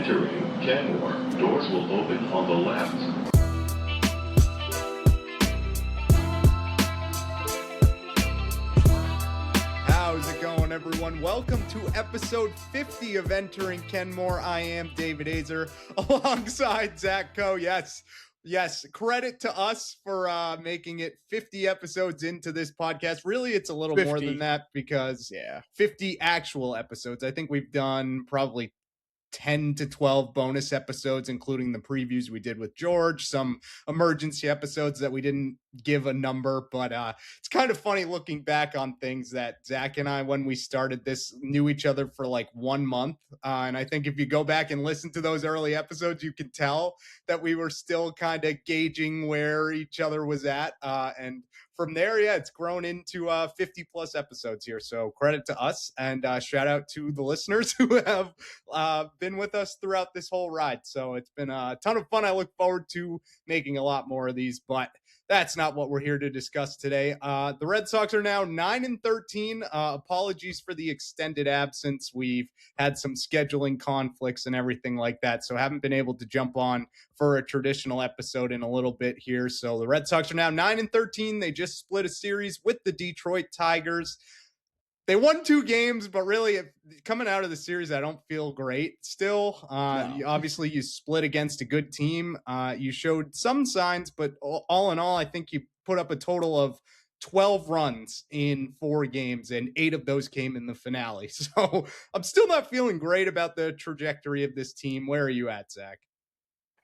Entering Kenmore. Doors will open on the left. How's it going, everyone? Welcome to episode 50 of Entering Kenmore. I am David Azer alongside Zach Coe. Yes, credit to us for making it 50 episodes into this podcast. Really, it's a little 50. more than that because 50 actual episodes. I think we've done probably 10 to 12 bonus episodes, including the previews we did with George, some emergency episodes that we didn't give a number, but it's kind of funny looking back on things that Zach and I, when we started this, knew each other for like 1 month. And I think if you go back and listen to those early episodes, you can tell that we were still kind of gauging where each other was at. And from there, it's grown into 50 plus episodes here. So credit to us, and shout out to the listeners who have been with us throughout this whole ride. So it's been a ton of fun. I look forward to making a lot more of these, but that's not what we're here to discuss today. The Red Sox are now 9-13. Apologies for the extended absence. We've had some scheduling conflicts and everything like that, so haven't been able to jump on for a traditional episode in a little bit here. So the Red Sox are now 9-13. They just split a series with the Detroit Tigers. They won 2 games, but really coming out of the series, I don't feel great still. No. Obviously, you split against a good team. You showed some signs, but all in all, I think you put up a total of 12 runs in 4 games, and 8 of those came in the finale. So I'm still not feeling great about the trajectory of this team. Where are you at, Zach?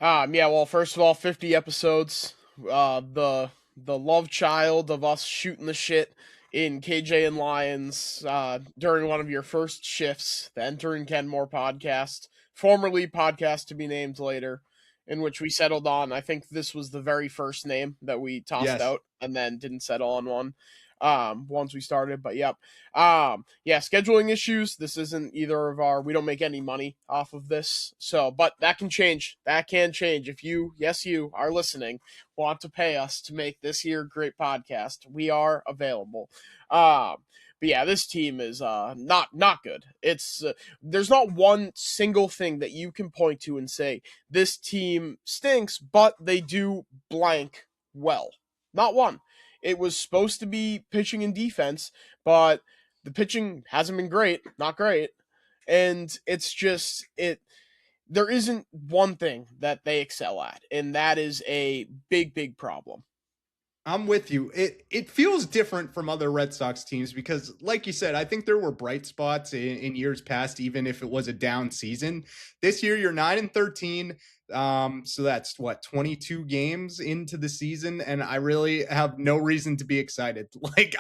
Well, first of all, 50 episodes. The love child of us shooting the shit in KJ and Lions during one of your first shifts, the Entering Kenmore podcast, formerly podcast to be named later, in which we settled on, I think this was the very first name that we tossed out and then didn't settle on one once we started, but scheduling issues. This isn't either of our, we don't make any money off of this, so, but that can change. If you are listening, want to pay us to make this here great podcast, we are available. But this team is not good. It's there's not one single thing that you can point to and say this team stinks, but they do blank well. Not one. It was supposed to be pitching and defense, but the pitching hasn't been great, not great. And it's just, there isn't one thing that they excel at, and that is a big, big problem. I'm with you. It feels different from other Red Sox teams because, like you said, I think there were bright spots in years past, even if it was a down season. This year, you're 9-13. So that's 22 games into the season, and I really have no reason to be excited. Like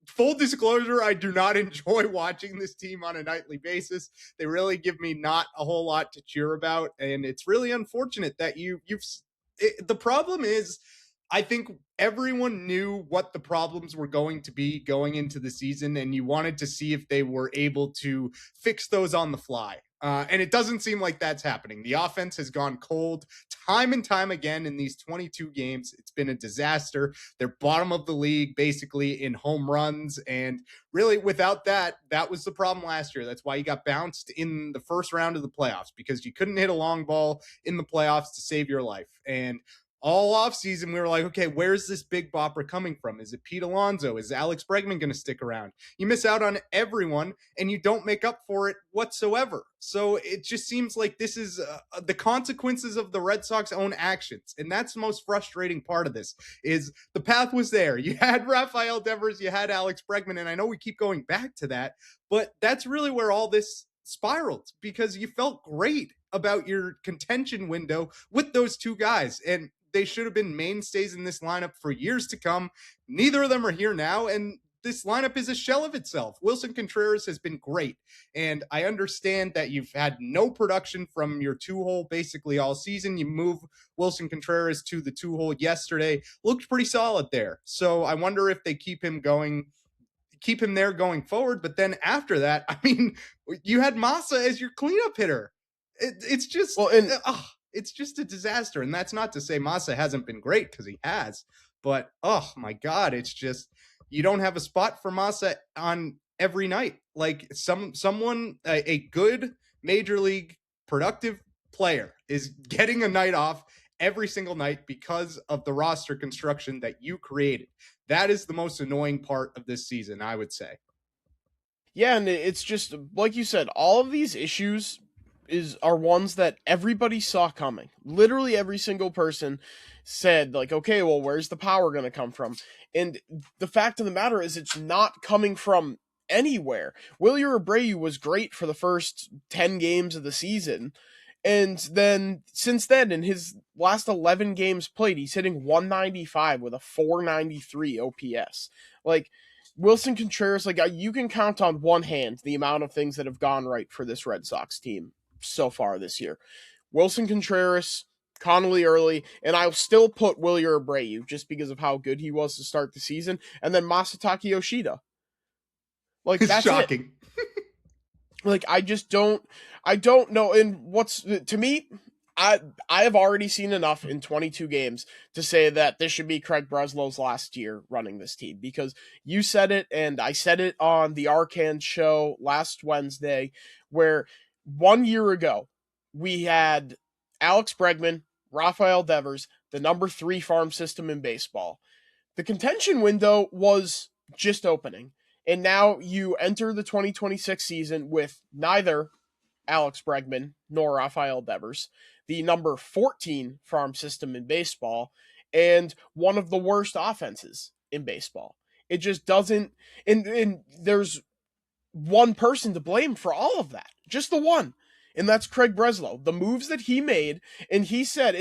full disclosure, I do not enjoy watching this team on a nightly basis. They really give me not a whole lot to cheer about, and it's really unfortunate that the problem is, I think everyone knew what the problems were going to be going into the season, and you wanted to see if they were able to fix those on the fly. And it doesn't seem like that's happening. The offense has gone cold time and time again in these 22 games. It's been a disaster. They're bottom of the league, basically, in home runs. And really, without that was the problem last year. That's why you got bounced in the first round of the playoffs, because you couldn't hit a long ball in the playoffs to save your life. And all offseason, we were like, okay, where's this big bopper coming from? Is it Pete Alonso? Is Alex Bregman going to stick around? You miss out on everyone, and you don't make up for it whatsoever. So it just seems like this is the consequences of the Red Sox own actions. And that's the most frustrating part of this, is the path was there. You had Rafael Devers, you had Alex Bregman, and I know we keep going back to that, but that's really where all this spiraled, because you felt great about your contention window with those 2 guys. And they should have been mainstays in this lineup for years to come. Neither of them are here now, and this lineup is a shell of itself. Wilson Contreras has been great, and I understand that you've had no production from your 2-hole basically all season. You move Wilson Contreras to the 2-hole yesterday. Looked pretty solid there. So I wonder if they keep him there going forward. But then after that, I mean, you had Massa as your cleanup hitter. It's just... it's just a disaster. And that's not to say Massa hasn't been great, because he has. But, oh, my God, it's just, you don't have a spot for Massa on every night. Like, someone, a good major league productive player is getting a night off every single night because of the roster construction that you created. That is the most annoying part of this season, I would say. Yeah, and it's just like you said, all of these issues are ones that everybody saw coming. Literally every single person said, like, okay, well, where's the power going to come from? And the fact of the matter is, it's not coming from anywhere. Wilyer Abreu was great for the first 10 games of the season. And then, since then, in his last 11 games played, he's hitting 195 with a 493 OPS. Like, Wilson Contreras, like, you can count on one hand the amount of things that have gone right for this Red Sox team so far this year. Wilson Contreras, Connolly early, and I'll still put Wilyer Abreu just because of how good he was to start the season, and then Masataka Yoshida. Like, It's that's shocking. Like, I don't know. And what's, to me, I have already seen enough in 22 games to say that this should be Craig Breslow's last year running this team, because you said it, and I said it on the Arcand show last Wednesday, where 1 year ago we had Alex Bregman, Rafael Devers, the number 3 farm system in baseball. The contention window was just opening. And now you enter the 2026 season with neither Alex Bregman nor Rafael Devers, the number 14 farm system in baseball, and one of the worst offenses in baseball. It just doesn't, and there's one person to blame for all of that. Just the one. And that's Craig Breslow. The moves that he made, and he said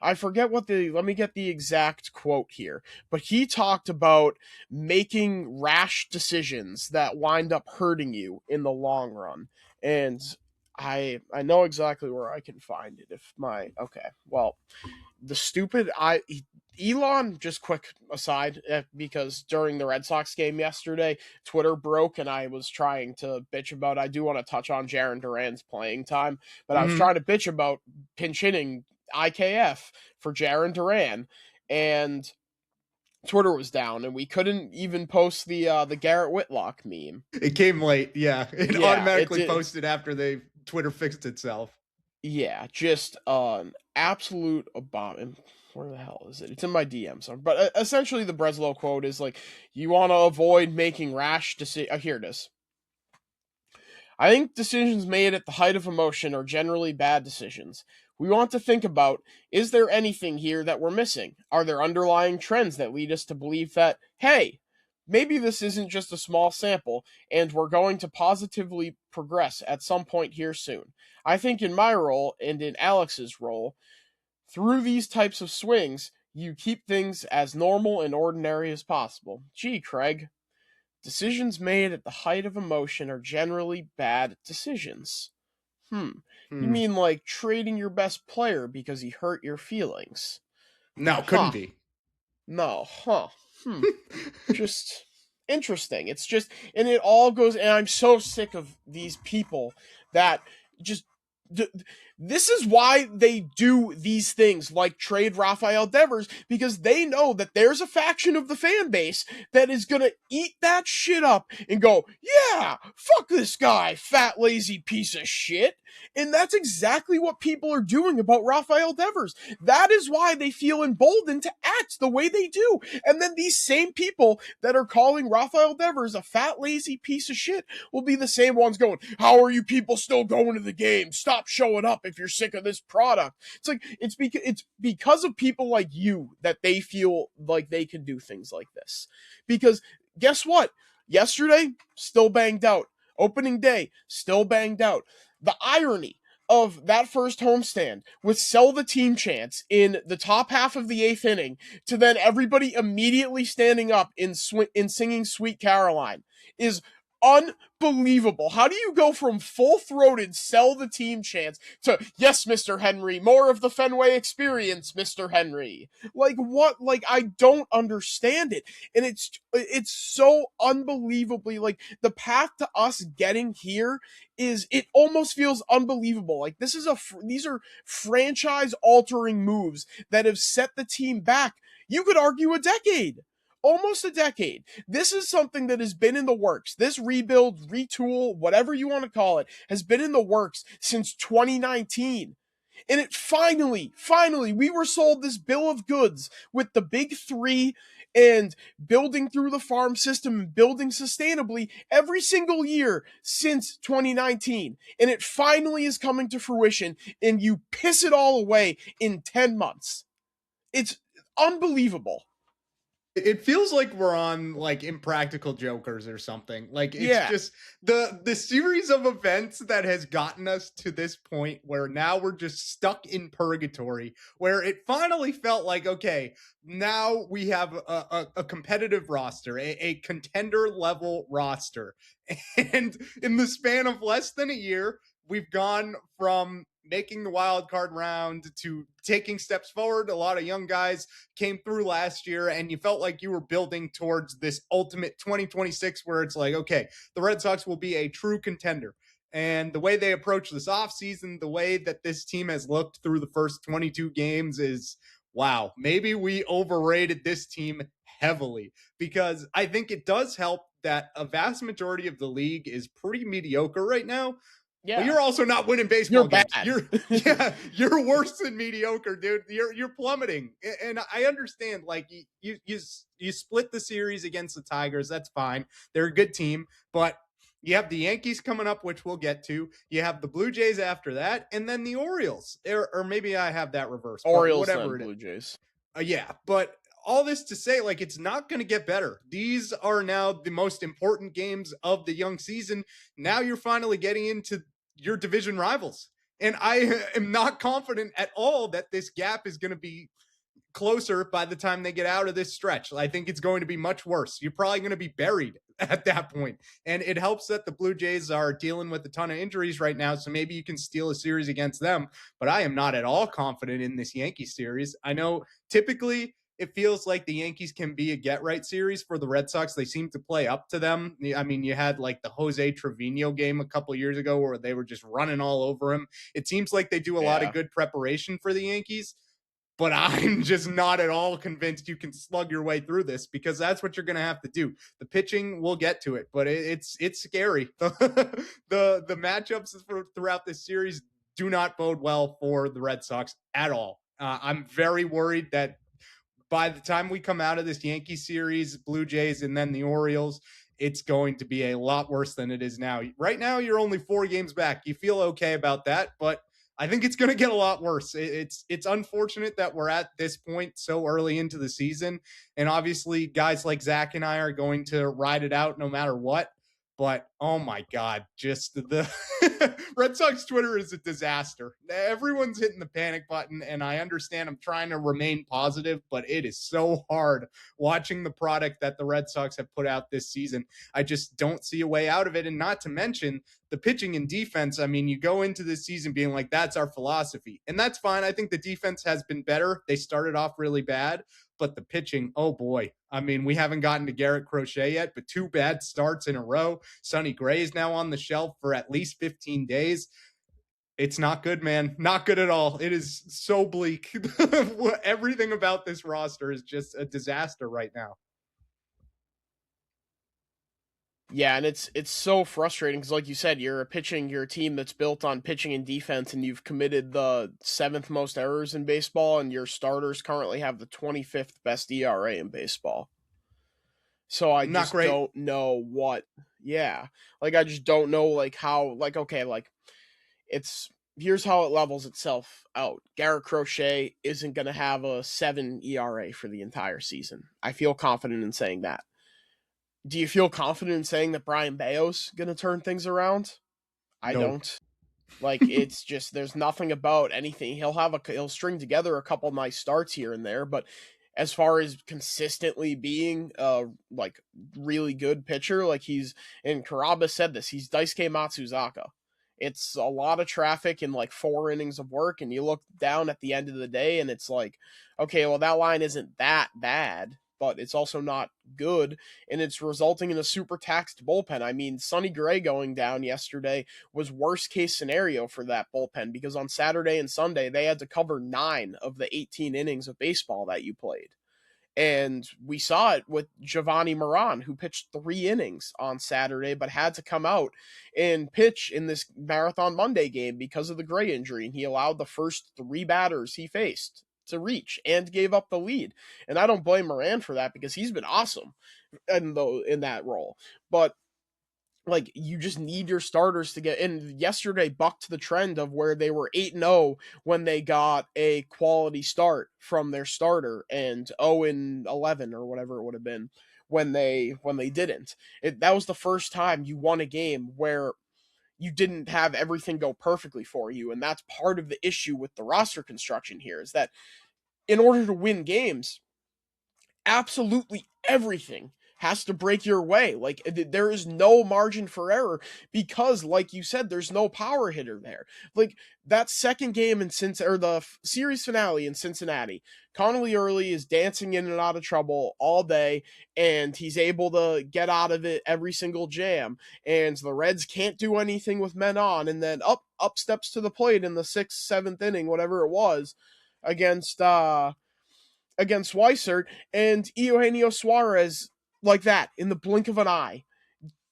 I forget let me get the exact quote here, but he talked about making rash decisions that wind up hurting you in the long run. And I know exactly where I can find it Elon, just quick aside, because during the Red Sox game yesterday, Twitter broke and I was trying to bitch about, I do want to touch on Jarren Duran's playing time, but I was trying to bitch about pinch hitting IKF for Jarren Duran, and Twitter was down and we couldn't even post the Garrett Whitlock meme. It came late, yeah. It Yeah, automatically posted after Twitter fixed itself. Yeah, just an absolute abomination. Where the hell is it? It's in my DMs. But essentially the Breslow quote is like, you want to avoid making rash decisions. Here it is. I think decisions made at the height of emotion are generally bad decisions. We want to think about, is there anything here that we're missing? Are there underlying trends that lead us to believe that, hey, maybe this isn't just a small sample, and we're going to positively progress at some point here soon? I think in my role, and in Alex's role, through these types of swings, you keep things as normal and ordinary as possible. Gee, Craig, decisions made at the height of emotion are generally bad decisions. You mean like trading your best player because he hurt your feelings? No, couldn't be. No, Just interesting. It's just, and it all goes, and I'm so sick of these people that just, this is why they do these things like trade Rafael Devers, because they know that there's a faction of the fan base that is gonna eat that shit up and go, yeah, fuck this guy, fat lazy piece of shit. And that's exactly what people are doing about Rafael Devers. That is why they feel emboldened to act the way they do. And then these same people that are calling Rafael Devers a fat lazy piece of shit will be the same ones going, how are you people still going to the game? Stop showing up if you're sick of this product. It's like, it's because of people like you that they feel like they can do things like this. Because guess what? Yesterday, still banged out. Opening day, still banged out. The irony of that first homestand with sell the team chants in the top half of the 8th inning to then everybody immediately standing up in singing Sweet Caroline is unbelievable. How do you go from full-throated sell the team chants to, yes, Mr. Henry, more of the Fenway experience, Mr. Henry? Like, what? Like, I don't understand it. And it's so unbelievably, like, the path to us getting here it almost feels unbelievable. Like, these are franchise-altering moves that have set the team back, you could argue, a decade. almost a decade. This is something that has been in the works. This rebuild, retool, whatever you want to call it, has been in the works since 2019. And it finally, we were sold this bill of goods with the big three and building through the farm system and building sustainably every single year since 2019. And it finally is coming to fruition, and you piss it all away in 10 months. It's unbelievable. It feels like we're on like Impractical Jokers or something. Like it's just the series of events that has gotten us to this point where now we're just stuck in purgatory, where it finally felt like, okay, now we have a competitive roster, a contender level roster. And in the span of less than a year, we've gone from making the wild card round to taking steps forward. A lot of young guys came through last year, and you felt like you were building towards this ultimate 2026 where it's like, okay, the Red Sox will be a true contender. And the way they approach this offseason, the way that this team has looked through the first 22 games is, wow, maybe we overrated this team heavily, because I think it does help that a vast majority of the league is pretty mediocre right now. Yeah. But you're also not winning baseball games. Bad. You're worse than mediocre, dude. You're plummeting. And I understand, like, you split the series against the Tigers. That's fine. They're a good team, but you have the Yankees coming up, which we'll get to. You have the Blue Jays after that, and then the Orioles. Or maybe I have that reversed. Orioles, whatever, Blue Jays. Yeah, but all this to say, like, it's not going to get better. These are now the most important games of the young season. Now you're finally getting into your division rivals. And I am not confident at all that this gap is going to be closer by the time they get out of this stretch. I think it's going to be much worse. You're probably going to be buried at that point. And it helps that the Blue Jays are dealing with a ton of injuries right now, so maybe you can steal a series against them. But I am not at all confident in this Yankees series. I know typically it feels like the Yankees can be a get-right series for the Red Sox. They seem to play up to them. I mean, you had like the Jose Trevino game a couple years ago where they were just running all over him. It seems like they do a lot of good preparation for the Yankees, but I'm just not at all convinced you can slug your way through this, because that's what you're going to have to do. The pitching, we'll get to it, but it's scary. The matchups throughout this series do not bode well for the Red Sox at all. I'm very worried that by the time we come out of this Yankee series, Blue Jays, and then the Orioles, it's going to be a lot worse than it is now. Right now, you're only 4 games back. You feel okay about that, but I think it's going to get a lot worse. It's unfortunate that we're at this point so early into the season, and obviously guys like Zach and I are going to ride it out no matter what. But, oh my God, just the Red Sox Twitter is a disaster. Everyone's hitting the panic button, and I understand I'm trying to remain positive, but it is so hard watching the product that the Red Sox have put out this season. I just don't see a way out of it, and not to mention the pitching and defense. I mean, you go into this season being like, that's our philosophy, and that's fine. I think the defense has been better. They started off really bad, but the pitching, oh boy. I mean, we haven't gotten to Garrett Crochet yet, but 2 bad starts in a row. Sonny Gray is now on the shelf for at least 15 days. It's not good, man. Not good at all. It is so bleak. Everything about this roster is just a disaster right now. Yeah, and it's so frustrating because, like you said, you're a team that's built on pitching and defense, and you've committed the 7th most errors in baseball, and your starters currently have the 25th best ERA in baseball. So I just don't know what. Yeah, like I just don't know like how. Like okay, like here's how it levels itself out. Garrett Crochet isn't going to have a 7 ERA for the entire season. I feel confident in saying that. Do you feel confident in saying that Brian Bayo's going to turn things around? I don't. Like, it's just, there's nothing about anything. He'll string together a couple nice starts here and there, but as far as consistently being a, like, really good pitcher, like and Karaba said this, he's Daisuke Matsuzaka. It's a lot of traffic in, like, 4 innings of work, and you look down at the end of the day, and it's like, okay, well, that line isn't that bad, but it's also not good, and it's resulting in a super taxed bullpen. I mean, Sonny Gray going down yesterday was worst case scenario for that bullpen, because on Saturday and Sunday, they had to cover 9 of the 18 innings of baseball that you played. And we saw it with Giovanni Moran, who pitched 3 innings on Saturday, but had to come out and pitch in this Marathon Monday game because of the Gray injury. And he allowed the first 3 batters he faced to reach and gave up the lead. And I don't blame Moran for that because he's been awesome in that role. But like, you just need your starters to get in. Yesterday bucked the trend of where they were 8-0 when they got a quality start from their starter, and 0-11 or whatever it would have been when they didn't. That was the first time you won a game where you didn't have everything go perfectly for you. And that's part of the issue with the roster construction here, is that in order to win games, absolutely everything has to break your way. Like, there is no margin for error because, like you said, there's no power hitter there. Like, that second game in the series finale in Cincinnati, Connolly Early is dancing in and out of trouble all day, and he's able to get out of it every single jam. And the Reds can't do anything with men on, and then up steps to the plate in the 6th, 7th inning, whatever it was, against Weissert, and Eugenio Suarez, like that, in the blink of an eye,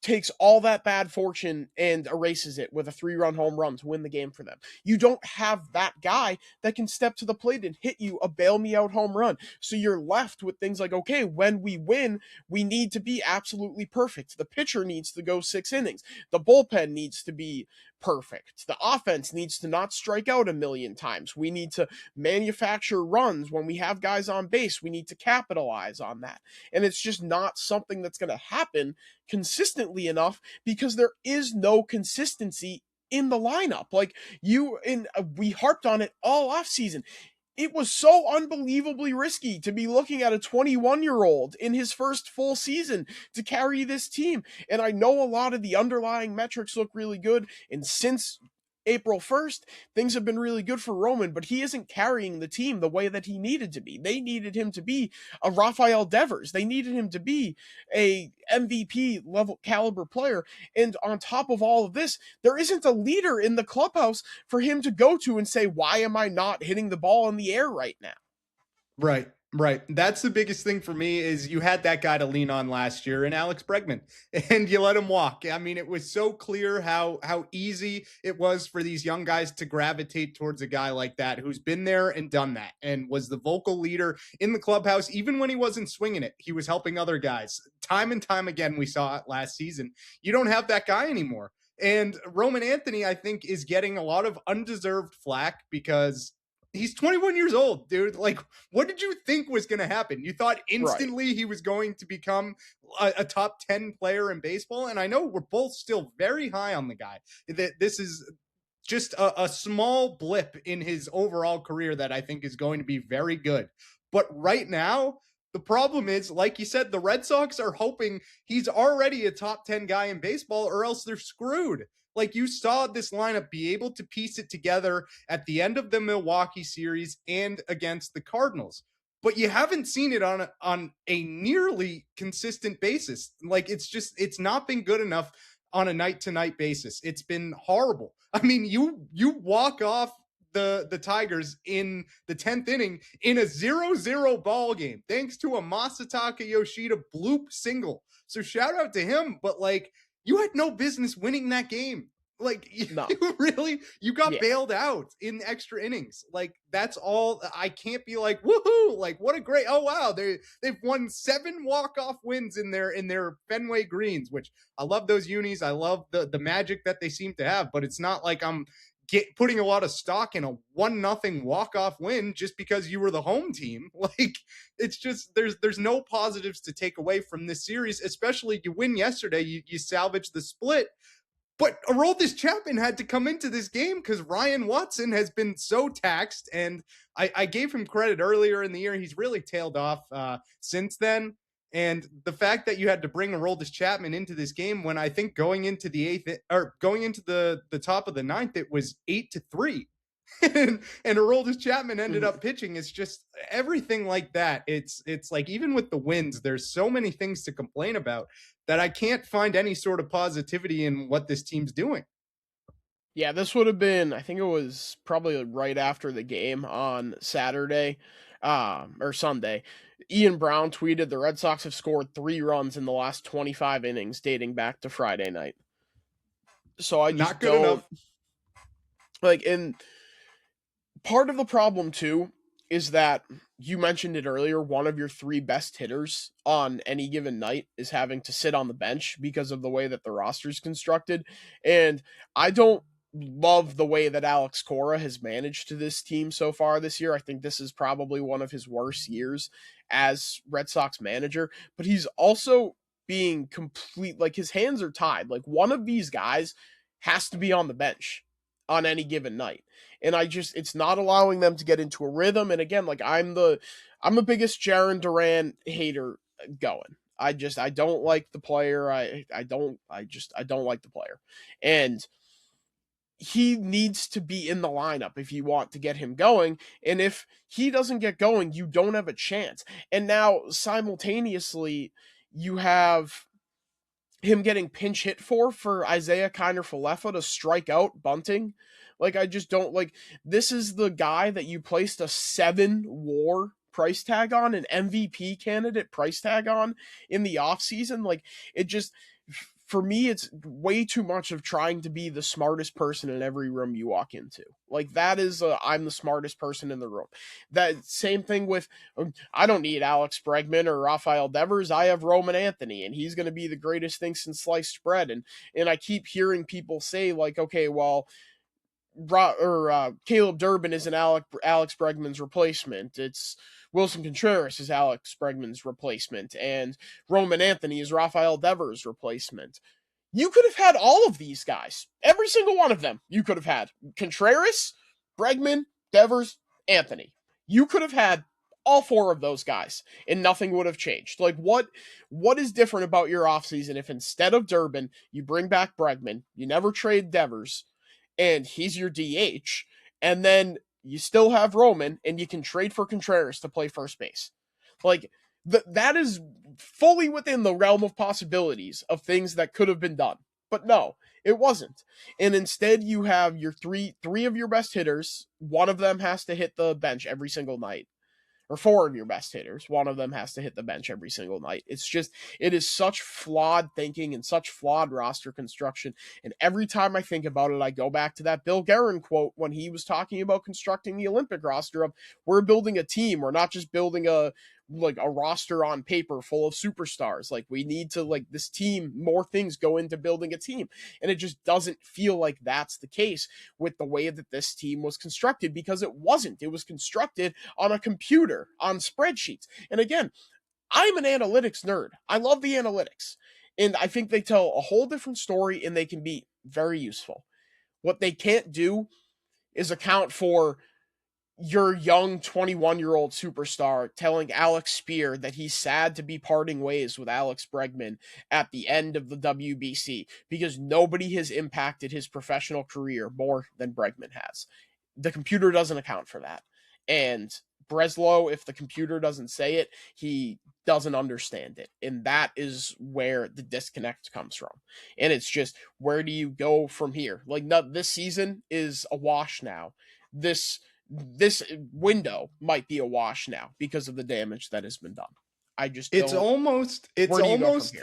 takes all that bad fortune and erases it with a 3-run home run to win the game for them. You don't have that guy that can step to the plate and hit you a bail-me-out home run. So you're left with things like, okay, when we win, we need to be absolutely perfect. The pitcher needs to go 6 innings. The bullpen needs to be perfect. The offense needs to not strike out a million times. We need to manufacture runs when we have guys on base. We need to capitalize on that. And it's just not something that's going to happen consistently enough because there is no consistency in the lineup. Like, we harped on it all off season. It was so unbelievably risky to be looking at a 21-year-old in his first full season to carry this team. And I know a lot of the underlying metrics look really good. And since April 1st, things have been really good for Roman, but he isn't carrying the team the way that he needed to be. They needed him to be a Rafael Devers. They needed him to be a MVP level caliber player. And on top of all of this, there isn't a leader in the clubhouse for him to go to and say, why am I not hitting the ball in the air right now? Right. That's the biggest thing for me is you had that guy to lean on last year in Alex Bregman, and you let him walk. I mean, it was so clear how easy it was for these young guys to gravitate towards a guy like that who's been there and done that and was the vocal leader in the clubhouse. Even when he wasn't swinging it, he was helping other guys. Time and time again, we saw it last season. You don't have that guy anymore. And Roman Anthony, I think, is getting a lot of undeserved flack because he's 21 years old, dude. Like, what did you think was going to happen? You thought instantly he was going to become a top 10 player in baseball? And I know we're both still very high on the guy. That this is just a small blip in his overall career that I think is going to be very good. But right now, the problem is, like you said, the Red Sox are hoping he's already a top 10 guy in baseball or else they're screwed. Like, you saw this lineup be able to piece it together at the end of the Milwaukee series and against the Cardinals. But you haven't seen it on a nearly consistent basis. Like, it's not been good enough on a night-to-night basis. It's been horrible. I mean, you walk off the Tigers in the 10th inning in a 0-0 ball game, thanks to a Masataka Yoshida bloop single. So shout out to him, but like, you had no business winning that game. Like, you got bailed out in extra innings. Like, that's all. I can't be like, woohoo, like, what a great, oh wow, they've won 7 walk-off wins in their Fenway Greens, which I love those unis. I love the magic that they seem to have, but it's not like I'm putting a lot of stock in a 1-0 walk-off win just because you were the home team. Like, it's just, there's no positives to take away from this series, especially you win yesterday, you salvage the split. But Aroldis Chapman had to come into this game because Ryan Watson has been so taxed, and I gave him credit earlier in the year. He's really tailed off since then. And the fact that you had to bring Aroldis Chapman into this game when I think going into the 8th or going into the top of the 9th, it was 8-3. and Aroldis Chapman ended up pitching. It's just everything like that. It's like, even with the wins, there's so many things to complain about that I can't find any sort of positivity in what this team's doing. Yeah, this would have been, I think it was probably right after the game on Saturday. or Sunday, Ian Brown tweeted the Red Sox have scored 3 runs in the last 25 innings dating back to Friday night. So I just Not good don't enough. like, and part of the problem too is that you mentioned it earlier, one of your 3 best hitters on any given night is having to sit on the bench because of the way that the roster is constructed. And I don't love the way that Alex Cora has managed to this team so far this year. I think this is probably one of his worst years as Red Sox manager, but he's also being complete, like his hands are tied. Like one of these guys has to be on the bench on any given night. And it's not allowing them to get into a rhythm. And again, like I'm the biggest Jaron Duran hater going. I don't like the player. I don't like the player. And he needs to be in the lineup if you want to get him going. And if he doesn't get going, you don't have a chance. And now simultaneously, you have him getting pinch hit for Isaiah Kiner-Falefa to strike out bunting. Like, I just don't like, this is the guy that you placed a 7 WAR price tag on, an MVP candidate price tag on in the offseason. Like, it just, for me, it's way too much of trying to be the smartest person in every room you walk into. Like, that is, I'm the smartest person in the room. That same thing with, I don't need Alex Bregman or Rafael Devers. I have Roman Anthony, and he's going to be the greatest thing since sliced bread. And I keep hearing people say, like, okay, well, Caleb Durbin isn't Alex Bregman's replacement. It's Wilson Contreras is Alex Bregman's replacement, and Roman Anthony is Rafael Devers' replacement. You could have had all of these guys. Every single one of them you could have had. Contreras, Bregman, Devers, Anthony. You could have had all 4 of those guys, and nothing would have changed. Like, what is different about your offseason if instead of Durbin, you bring back Bregman, you never trade Devers, and he's your DH, and then you still have Roman, and you can trade for Contreras to play first base. Like, that is fully within the realm of possibilities of things that could have been done. But no, it wasn't. And instead, you have your three of your best hitters. One of them has to hit the bench every single night. Or 4 of your best hitters. One of them has to hit the bench every single night. It's just, it is such flawed thinking and such flawed roster construction. And every time I think about it, I go back to that Bill Guerin quote when he was talking about constructing the Olympic roster of, we're building a team. We're not just building a roster on paper full of superstars. Like, we need to, like, this team, more things go into building a team. And it just doesn't feel like that's the case with the way that this team was constructed, because it wasn't. It was constructed on a computer, on spreadsheets. And again, I'm an analytics nerd. I love the analytics. And I think they tell a whole different story, and they can be very useful. What they can't do is account for your young 21-year-old superstar telling Alex Spear that he's sad to be parting ways with Alex Bregman at the end of the WBC because nobody has impacted his professional career more than Bregman has. The computer doesn't account for that. And Breslow, if the computer doesn't say it, he doesn't understand it. And that is where the disconnect comes from. And it's just, where do you go from here? Like, this season is a wash now. This window might be a wash now because of the damage that has been done. It's almost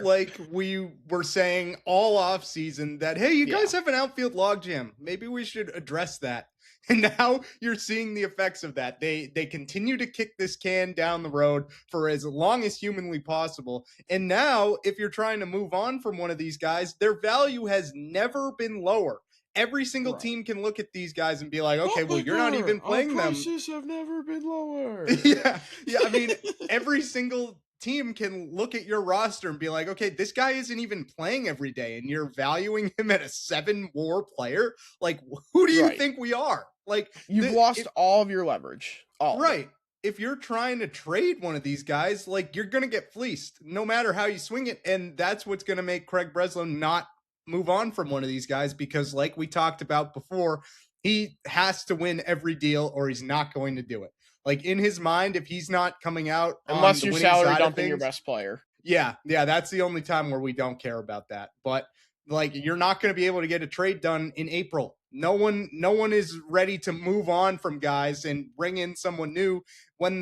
like we were saying all off season that, hey, you guys have an outfield logjam. Maybe we should address that. And now you're seeing the effects of that. They continue to kick this can down the road for as long as humanly possible. And now, if you're trying to move on from one of these guys, their value has never been lower. Every single team can look at these guys and be like, okay, well, you're not even playing them. Prices have never been lower. Yeah. I mean, every single team can look at your roster and be like, okay, this guy isn't even playing every day, and you're valuing him at a 7 WAR player. Like, who do you think we are? Like, you've lost all of your leverage. Right. If you're trying to trade one of these guys, like, you're going to get fleeced no matter how you swing it. And that's what's going to make Craig Breslow not move on from one of these guys, because like we talked about before, he has to win every deal or he's not going to do it. Like, in his mind, if he's not coming out unless you're salary dumping your best player. Yeah, that's the only time where we don't care about that. But like, you're not going to be able to get a trade done in April No one is ready to move on from guys and bring in someone new when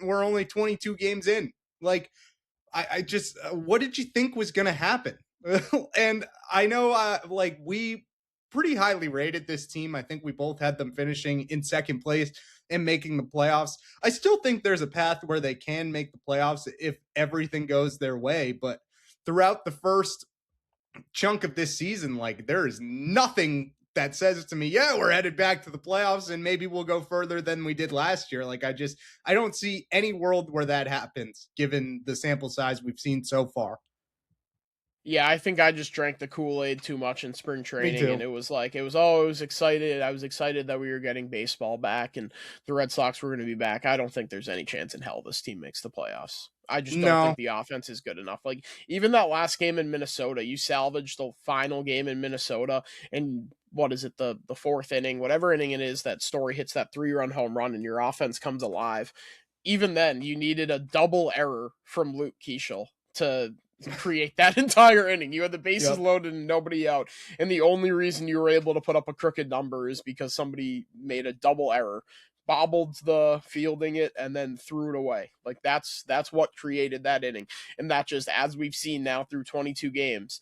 we're only 22 games in. Like, I just, what did you think was going to happen? And I know, like, we pretty highly rated this team. I think we both had them finishing in second place and making the playoffs. I still think there's a path where they can make the playoffs if everything goes their way. But throughout the first chunk of this season, like, there is nothing that says to me, yeah, we're headed back to the playoffs and maybe we'll go further than we did last year. Like, I don't see any world where that happens given the sample size we've seen so far. Yeah, I think I just drank the Kool-Aid too much in spring training, too. and it was excited. I was excited that we were getting baseball back and the Red Sox were going to be back. I don't think there's any chance in hell this team makes the playoffs. I just don't think the offense is good enough. Like, even that last game in Minnesota, you salvaged the final game in Minnesota, and what is it, the fourth inning, whatever inning it is, that Story hits that 3-run home run and your offense comes alive. Even then, you needed a double error from Luke Keeschel to create that entire inning. You had the bases loaded and nobody out, and the only reason you were able to put up a crooked number is because somebody made a double error, bobbled the fielding it, and then threw it away. Like, that's what created that inning, and that, just as we've seen now through 22 games,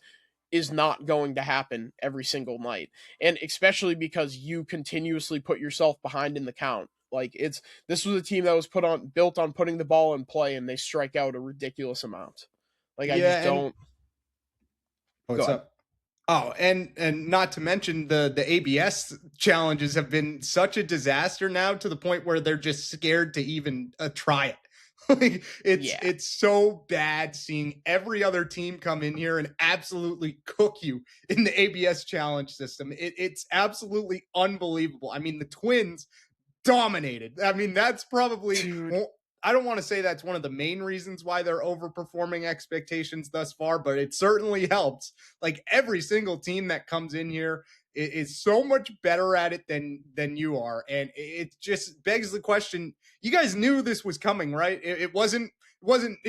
is not going to happen every single night, and especially because you continuously put yourself behind in the count. Like, this was a team that was built on putting the ball in play, and they strike out a ridiculous amount. Like, I just don't. What's up? Oh, and not to mention the ABS challenges have been such a disaster now, to the point where they're just scared to even try it. Like, it's so bad seeing every other team come in here and absolutely cook you in the ABS challenge system. It's absolutely unbelievable. I mean, the Twins dominated. I mean, that's probably, I don't want to say that's one of the main reasons why they're overperforming expectations thus far, but it certainly helps. Like, every single team that comes in here is so much better at it than you are. And it just begs the question, you guys knew this was coming, right? It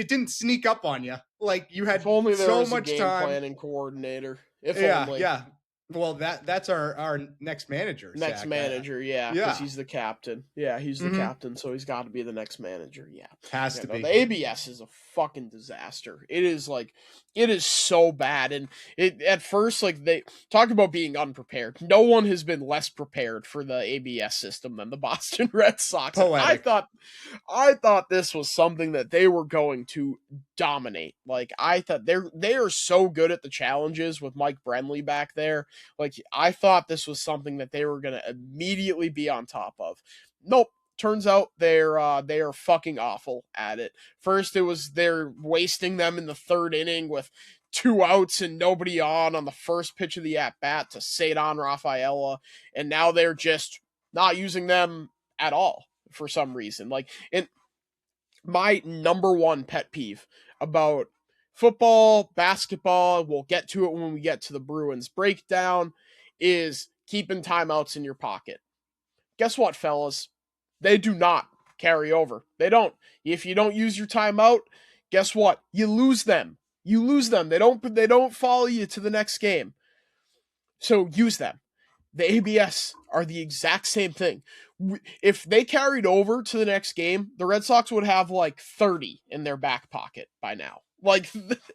didn't sneak up on you. Like, you had if only there so was much a game time. planning coordinator. If only. Yeah. Well, that's our next manager. Next Zach. Manager, yeah, because he's the captain. Yeah, he's the captain, so he's got to be the next manager. Yeah, has to be. The ABS is a fucking disaster. It is so bad, and at first, like, they talk about being unprepared. No one has been less prepared for the ABS system than the Boston Red Sox. I thought this was something that they were going to dominate. Like, I thought they are so good at the challenges with Mike Brenly back there. Like, I thought this was something that they were going to immediately be on top of. Nope. Turns out they are fucking awful at it. First, they're wasting them in the third inning with 2 outs and nobody on the first pitch of the at-bat to Cedar Rafaela, and now they're just not using them at all for some reason. Like, and my number one pet peeve about football, basketball, we'll get to it when we get to the Bruins breakdown, is keeping timeouts in your pocket. Guess what, fellas? They do not carry over. They don't. If you don't use your timeout, guess what? You lose them. They don't follow you to the next game. So use them. The ABS are the exact same thing. If they carried over to the next game, the Red Sox would have like 30 in their back pocket by now. Like,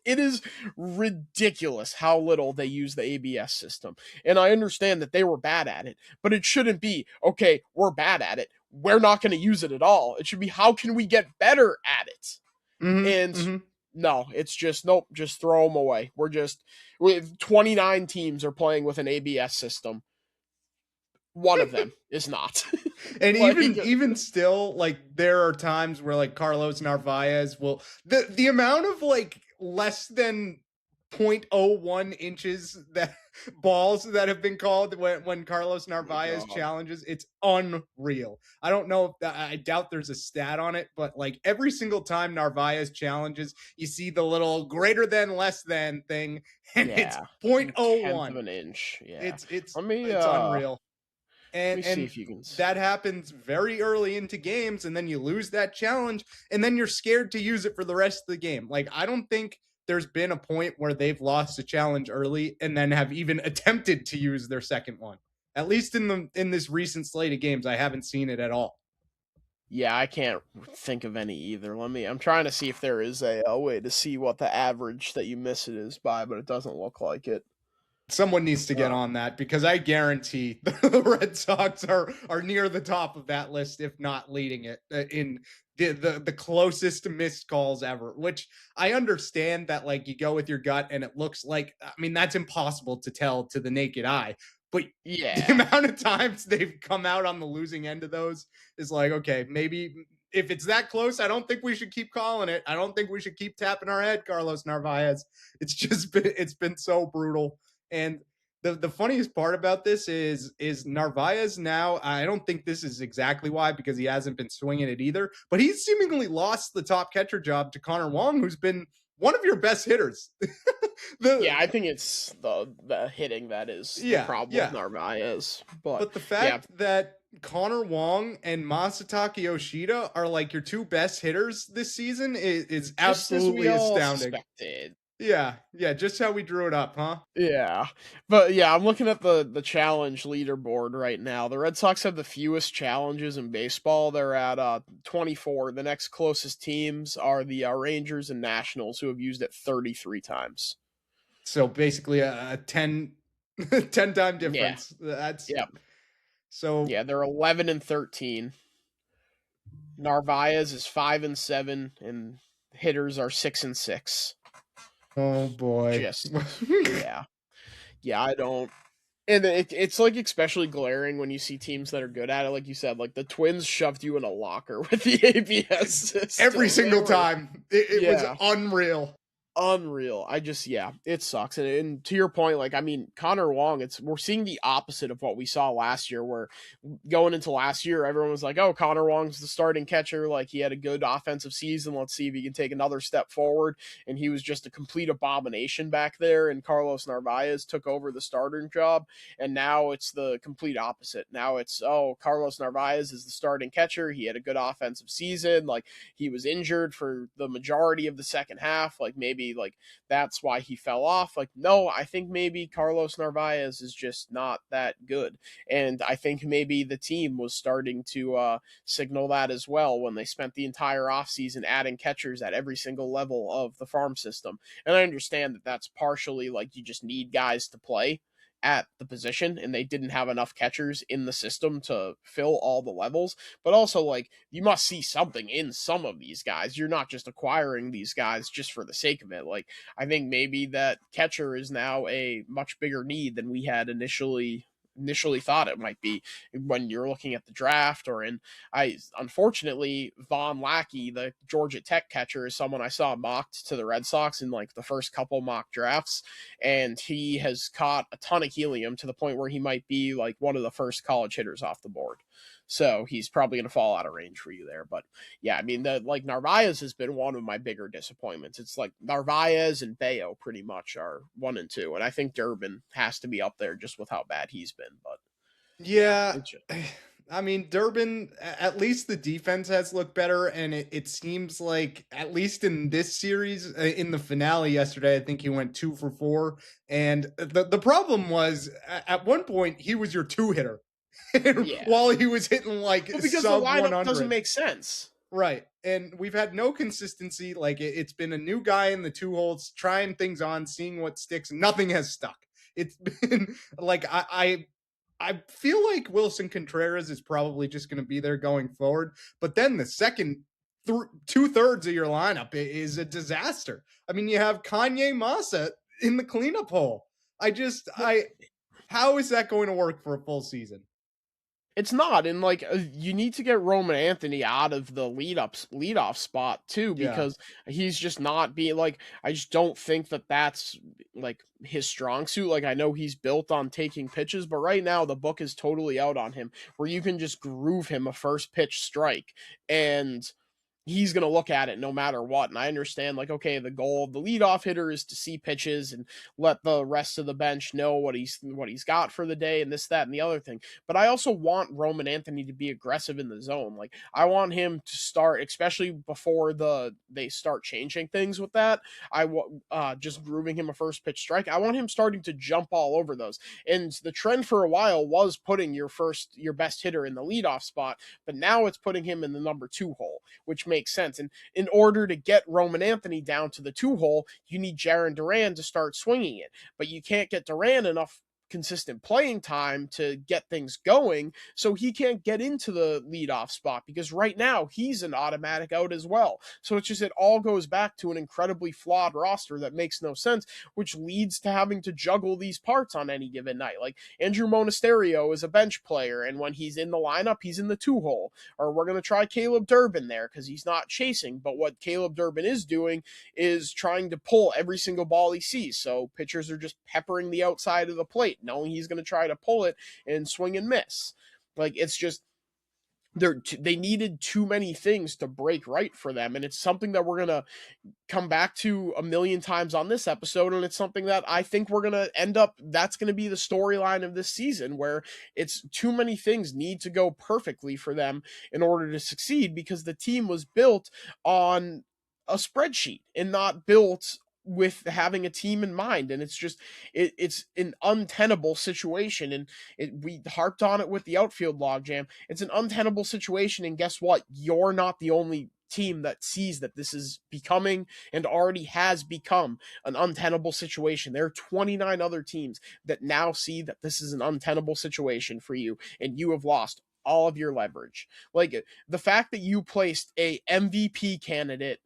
it is ridiculous how little they use the ABS system. And I understand that they were bad at it, but it shouldn't be, okay, we're bad at it, we're not going to use it at all. It should be, how can we get better at it? No, it's just, nope, just throw them away. With 29 teams are playing with an ABS system. One of them is not. And like, even still, like, there are times where, like, Carlos Narvaez will, the amount of, like, less than 0.01 inches that balls that have been called when Carlos Narvaez challenges, it's unreal. I don't know if I doubt there's a stat on it, but, like, every single time Narvaez challenges, you see the little greater than, less than thing, and it's 0.01 of an inch. Yeah, it's unreal. And see if you can that happens very early into games, and then you lose that challenge, and then you're scared to use it for the rest of the game. Like, I don't think there's been a point where they've lost a challenge early and then have even attempted to use their second one. At least in this recent slate of games, I haven't seen it at all. Yeah, I can't think of any either. I'm trying to see if there is a way to see what the average that you miss it is by, but it doesn't look like it. Someone needs to get on that, because I guarantee the Red Sox are near the top of that list, if not leading it in the closest missed calls ever. Which I understand that, like, you go with your gut and it looks like, I mean, that's impossible to tell to the naked eye. But the Yeah. amount of times they've come out on the losing end of those is like, okay, maybe if it's that close, I don't think we should keep calling it. I don't think we should keep tapping our head, Carlos Narvaez. It's been so brutal. And the funniest part about this is Narvaez now, I don't think this is exactly why, because he hasn't been swinging it either, but he's seemingly lost the top catcher job to Connor Wong, who's been one of your best hitters. Yeah, I think it's the hitting that is the problem with Narvaez. But the fact that Connor Wong and Masataka Yoshida are like your two best hitters this season is absolutely astounding. Expected. Yeah, just how we drew it up, huh? Yeah. But yeah, I'm looking at the challenge leaderboard right now. The Red Sox have the fewest challenges in baseball. They're at 24. The next closest teams are the Rangers and Nationals, who have used it 33 times. So basically a 10 time difference. Yeah. That's So yeah, they're 11 and 13. Narvaez is 5 and 7, and hitters are 6 and 6. Oh boy. Yeah, I don't. And it's like especially glaring when you see teams that are good at it. Like you said, like the Twins shoved you in a locker with the ABS system. Every single time. It was unreal. Unreal. It sucks. And to your point, like, I mean, Connor Wong, we're seeing the opposite of what we saw last year, where going into last year, everyone was like, oh, Connor Wong's the starting catcher. Like, he had a good offensive season. Let's see if he can take another step forward. And he was just a complete abomination back there. And Carlos Narvaez took over the starting job. And now it's the complete opposite. Now it's, oh, Carlos Narvaez is the starting catcher. He had a good offensive season. Like, he was injured for the majority of the second half. Like, maybe like that's why he fell off. Like, no, I think maybe Carlos Narvaez is just not that good. And I think maybe the team was starting to signal that as well when they spent the entire offseason adding catchers at every single level of the farm system. And I understand that that's partially like you just need guys to play at the position, and they didn't have enough catchers in the system to fill all the levels. But also, like, you must see something in some of these guys. You're not just acquiring these guys just for the sake of it. Like, I think maybe that catcher is now a much bigger need than we had initially thought it might be when you're looking at the draft. Unfortunately, Von Lackey, the Georgia Tech catcher, is someone I saw mocked to the Red Sox in like the first couple mock drafts, and he has caught a ton of helium to the point where he might be like one of the first college hitters off the board. So he's probably going to fall out of range for you there. But yeah, I mean, Narvaez has been one of my bigger disappointments. It's like Narvaez and Bayo pretty much are 1 and 2. And I think Durbin has to be up there just with how bad he's been. But yeah, I mean, Durbin, at least the defense has looked better. And it seems like, at least in this series, in the finale yesterday, I think he went 2 for 4. And the problem was, at one point, he was your 2-hitter. While he was hitting like because sub the lineup 100. Doesn't make sense, right? And we've had no consistency. Like, it's been a new guy in the 2 holes, trying things on, seeing what sticks. Nothing has stuck. It's been like I feel like Wilson Contreras is probably just going to be there going forward. But then the second 2/3 of your lineup is a disaster. I mean, you have Kanye Massa in the cleanup hole. How is that going to work for a full season? It's not, and like you need to get Roman Anthony out of the leadoff spot too, because he's just not being like. I just don't think that's like his strong suit. Like, I know he's built on taking pitches, but right now the book is totally out on him, where you can just groove him a first pitch strike, and he's going to look at it no matter what. And I understand, like, okay, the goal of the leadoff hitter is to see pitches and let the rest of the bench know what he's got for the day and this, that, and the other thing. But I also want Roman Anthony to be aggressive in the zone. Like, I want him to start, especially before they start changing things with that. Just grooving him a first pitch strike. I want him starting to jump all over those. And the trend for a while was putting your best hitter in the leadoff spot, but now it's putting him in the number 2 hole, which makes sense. And in order to get Roman Anthony down to the 2 hole, you need Jarren Duran to start swinging it. But you can't get Duran enough consistent playing time to get things going, so he can't get into the leadoff spot because right now he's an automatic out as well. So it's just, it all goes back to an incredibly flawed roster that makes no sense, which leads to having to juggle these parts on any given night. Like, Andrew Monasterio is a bench player, and when he's in the lineup, he's in the 2 hole. Or we're going to try Caleb Durbin there because he's not chasing, but what Caleb Durbin is doing is trying to pull every single ball he sees. So pitchers are just peppering the outside of the plate, knowing he's going to try to pull it and swing and miss. Like, it's just, they needed too many things to break right for them. And it's something that we're going to come back to a million times on this episode. And it's something that I think we're going to end up, that's going to be the storyline of this season, where it's too many things need to go perfectly for them in order to succeed, because the team was built on a spreadsheet and not built with having a team in mind. And it's just, it's an untenable situation. And we harped on it with the outfield logjam. It's an untenable situation. And guess what? You're not the only team that sees that this is becoming and already has become an untenable situation. There are 29 other teams that now see that this is an untenable situation for you, and you have lost all of your leverage. Like, the fact that you placed a MVP candidate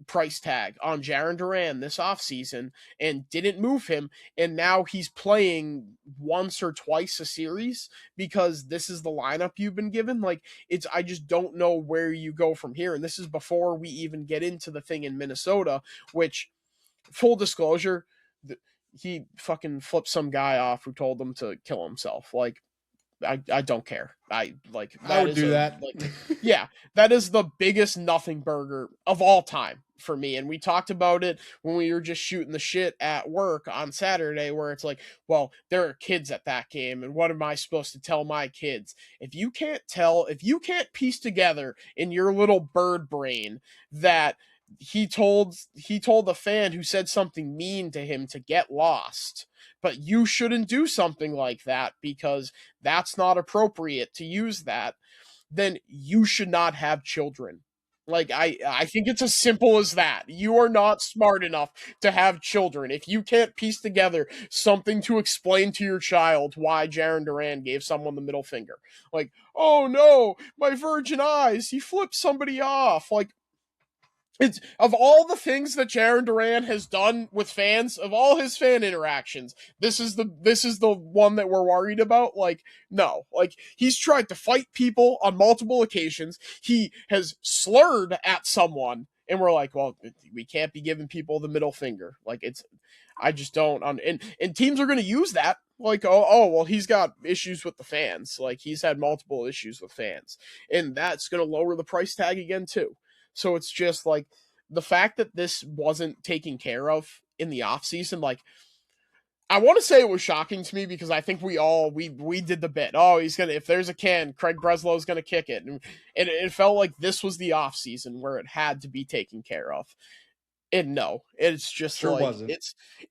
price tag on Jarren Duran this offseason and didn't move him, and now he's playing once or twice a series because this is the lineup you've been given. Like, it's, I just don't know where you go from here. And this is before we even get into the thing in Minnesota, which, full disclosure, he fucking flipped some guy off who told him to kill himself. Like, I don't care. I would do that. Like, yeah, that is the biggest nothing burger of all time for me. And we talked about it when we were just shooting the shit at work on Saturday, where it's like, well, there are kids at that game, and what am I supposed to tell my kids? If you can't piece together in your little bird brain that he told the fan who said something mean to him to get lost, but you shouldn't do something like that because that's not appropriate to use that, then you should not have children. Like, I think it's as simple as that. You are not smart enough to have children. If you can't piece together something to explain to your child why Jarren Duran gave someone the middle finger. Like, oh no, my virgin eyes, he flipped somebody off. Like, it's, of all the things that Jarren Duran has done with fans, of all his fan interactions, this is the one that we're worried about. Like, no, like, he's tried to fight people on multiple occasions. He has slurred at someone, and we're like, well, we can't be giving people the middle finger. Like, it's, I just don't, and teams are going to use that. Like, oh, well, he's got issues with the fans. Like, he's had multiple issues with fans, and that's going to lower the price tag again too. So it's just like, the fact that this wasn't taken care of in the offseason, like, I want to say it was shocking to me because I think we did the bit. Oh, he's going to, if there's a can, Craig Breslow's going to kick it. And it felt like this was the offseason where it had to be taken care of. And no, it's just Sure like, wasn't.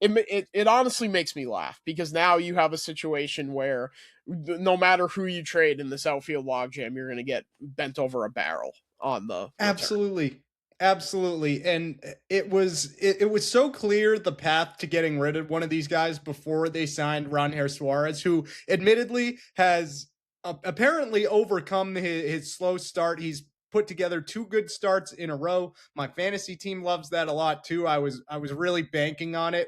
It honestly makes me laugh because now you have a situation where no matter who you trade in this outfield logjam, you're going to get bent over a barrel on the return. Absolutely. And it was so clear the path to getting rid of one of these guys before they signed Ronher Suarez, who admittedly has apparently overcome his slow start. He's put together 2 good starts in a row. My fantasy team loves that a lot too. I was really banking on it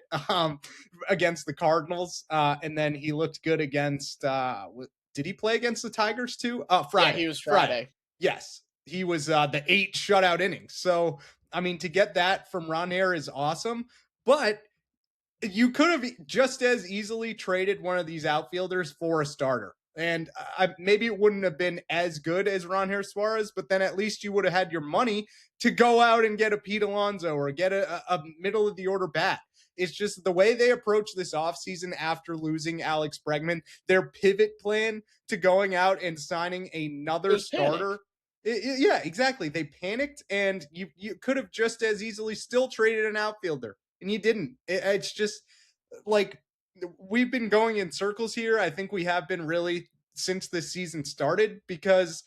against the Cardinals. And then he looked good against did he play against the Tigers too? Friday. Yeah, he was Friday. Yes. He was the 8 shutout innings. So, I mean, to get that from Ronher is awesome. But you could have just as easily traded one of these outfielders for a starter. And maybe it wouldn't have been as good as Ronher Suarez, but then at least you would have had your money to go out and get a Pete Alonso or get a middle of the order bat. It's just the way they approach this offseason after losing Alex Bregman, their pivot plan to going out and signing another starter. Yeah, exactly. They panicked, and you could have just as easily still traded an outfielder, and you didn't. It's just like we've been going in circles here. I think we have been really since this season started, because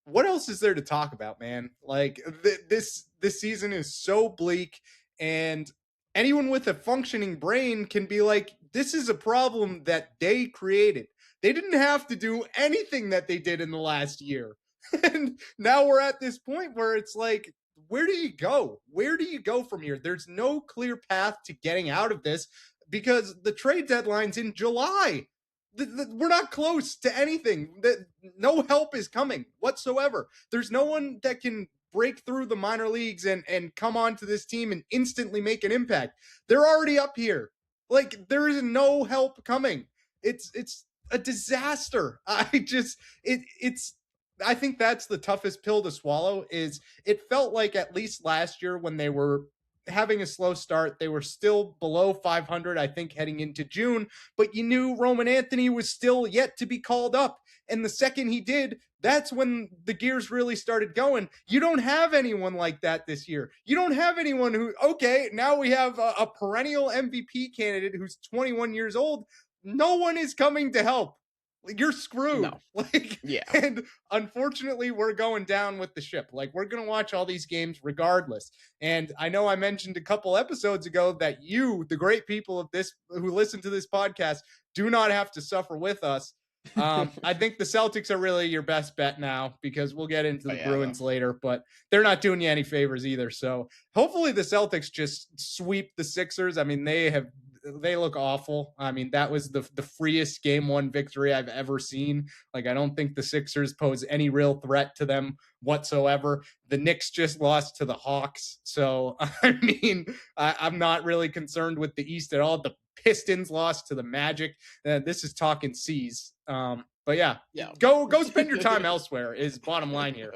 what else is there to talk about, man? Like this season is so bleak, and anyone with a functioning brain can be like, this is a problem that they created. They didn't have to do anything that they did in the last year. And now we're at this point where it's like, where do you go? Where do you go from here? There's no clear path to getting out of this, because the trade deadline's in July. We're not close to anything. No help is coming whatsoever. There's no one that can break through the minor leagues and come onto this team and instantly make an impact. They're already up here. Like, there is no help coming. It's a disaster. I think that's the toughest pill to swallow. Is it felt like at least last year when they were having a slow start, they were still below 500, I think, heading into June, but you knew Roman Anthony was still yet to be called up. And the second he did, that's when the gears really started going. You don't have anyone like that this year. You don't have anyone who, okay, now we have a perennial MVP candidate who's 21 years old. No one is coming to help. You're screwed. No. Yeah. And unfortunately, we're going down with the ship. Like, we're going to watch all these games regardless. And I know I mentioned a couple episodes ago that you, the great people of this, who listen to this podcast, do not have to suffer with us. I think the Celtics are really your best bet now, because we'll get into the Bruins later, but they're not doing you any favors either. So hopefully the Celtics just sweep the Sixers. I mean, they look awful. I mean, that was the freest game one victory I've ever seen. Like, I don't think the Sixers pose any real threat to them whatsoever. The Knicks just lost to the Hawks. So, I mean, I'm not really concerned with the East at all. The Pistons lost to the Magic. This is talking C's. But yeah, go spend your time elsewhere is bottom line here.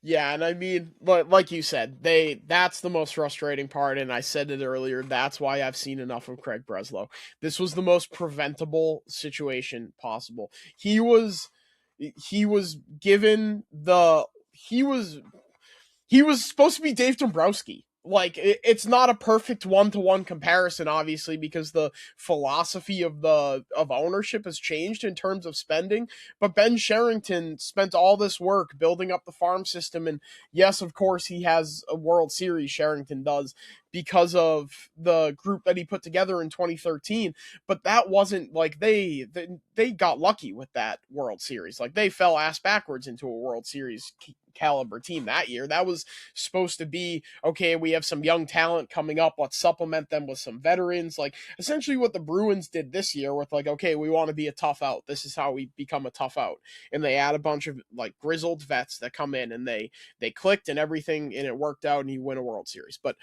Yeah, and I mean, like you said, that's the most frustrating part, and I said it earlier, that's why I've seen enough of Craig Breslow. This was the most preventable situation possible. He was given he was supposed to be Dave Dombrowski. Like, it's not a perfect one-to-one comparison, obviously, because the philosophy of ownership has changed in terms of spending. But Ben Sherrington spent all this work building up the farm system, and yes, of course, he has a World Series. Sherrington does, because of the group that he put together in 2013. But that wasn't like they got lucky with that World Series. Like, they fell ass backwards into a World Series caliber team that year. That was supposed to be, okay, we have some young talent coming up, let's supplement them with some veterans. Like, essentially what the Bruins did this year with, like, okay, we want to be a tough out, this is how we become a tough out, and they add a bunch of like grizzled vets that come in, and they clicked and everything, and it worked out, and you win a World Series. But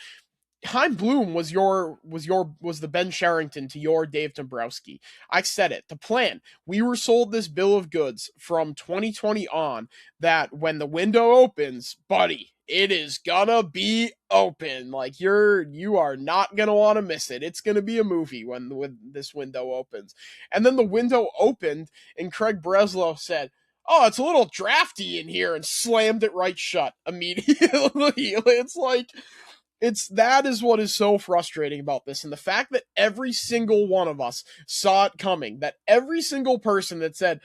Chaim Bloom was the Ben Sherrington to your Dave Dombrowski. I said it. The plan. We were sold this bill of goods from 2020 on that when the window opens, buddy, it is gonna be open. Like, you are not gonna want to miss it. It's gonna be a movie when this window opens. And then the window opened, and Craig Breslow said, "Oh, it's a little drafty in here," and slammed it right shut immediately. It's like, that is what is so frustrating about this. And the fact that every single one of us saw it coming, that every single person that said,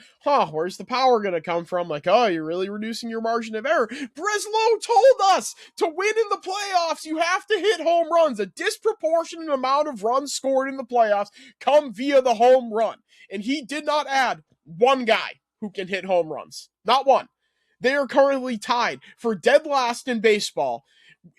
where's the power going to come from? Like, oh, you're really reducing your margin of error. Breslow told us to win in the playoffs, you have to hit home runs. A disproportionate amount of runs scored in the playoffs come via the home run. And he did not add one guy who can hit home runs. Not one. They are currently tied for dead last in baseball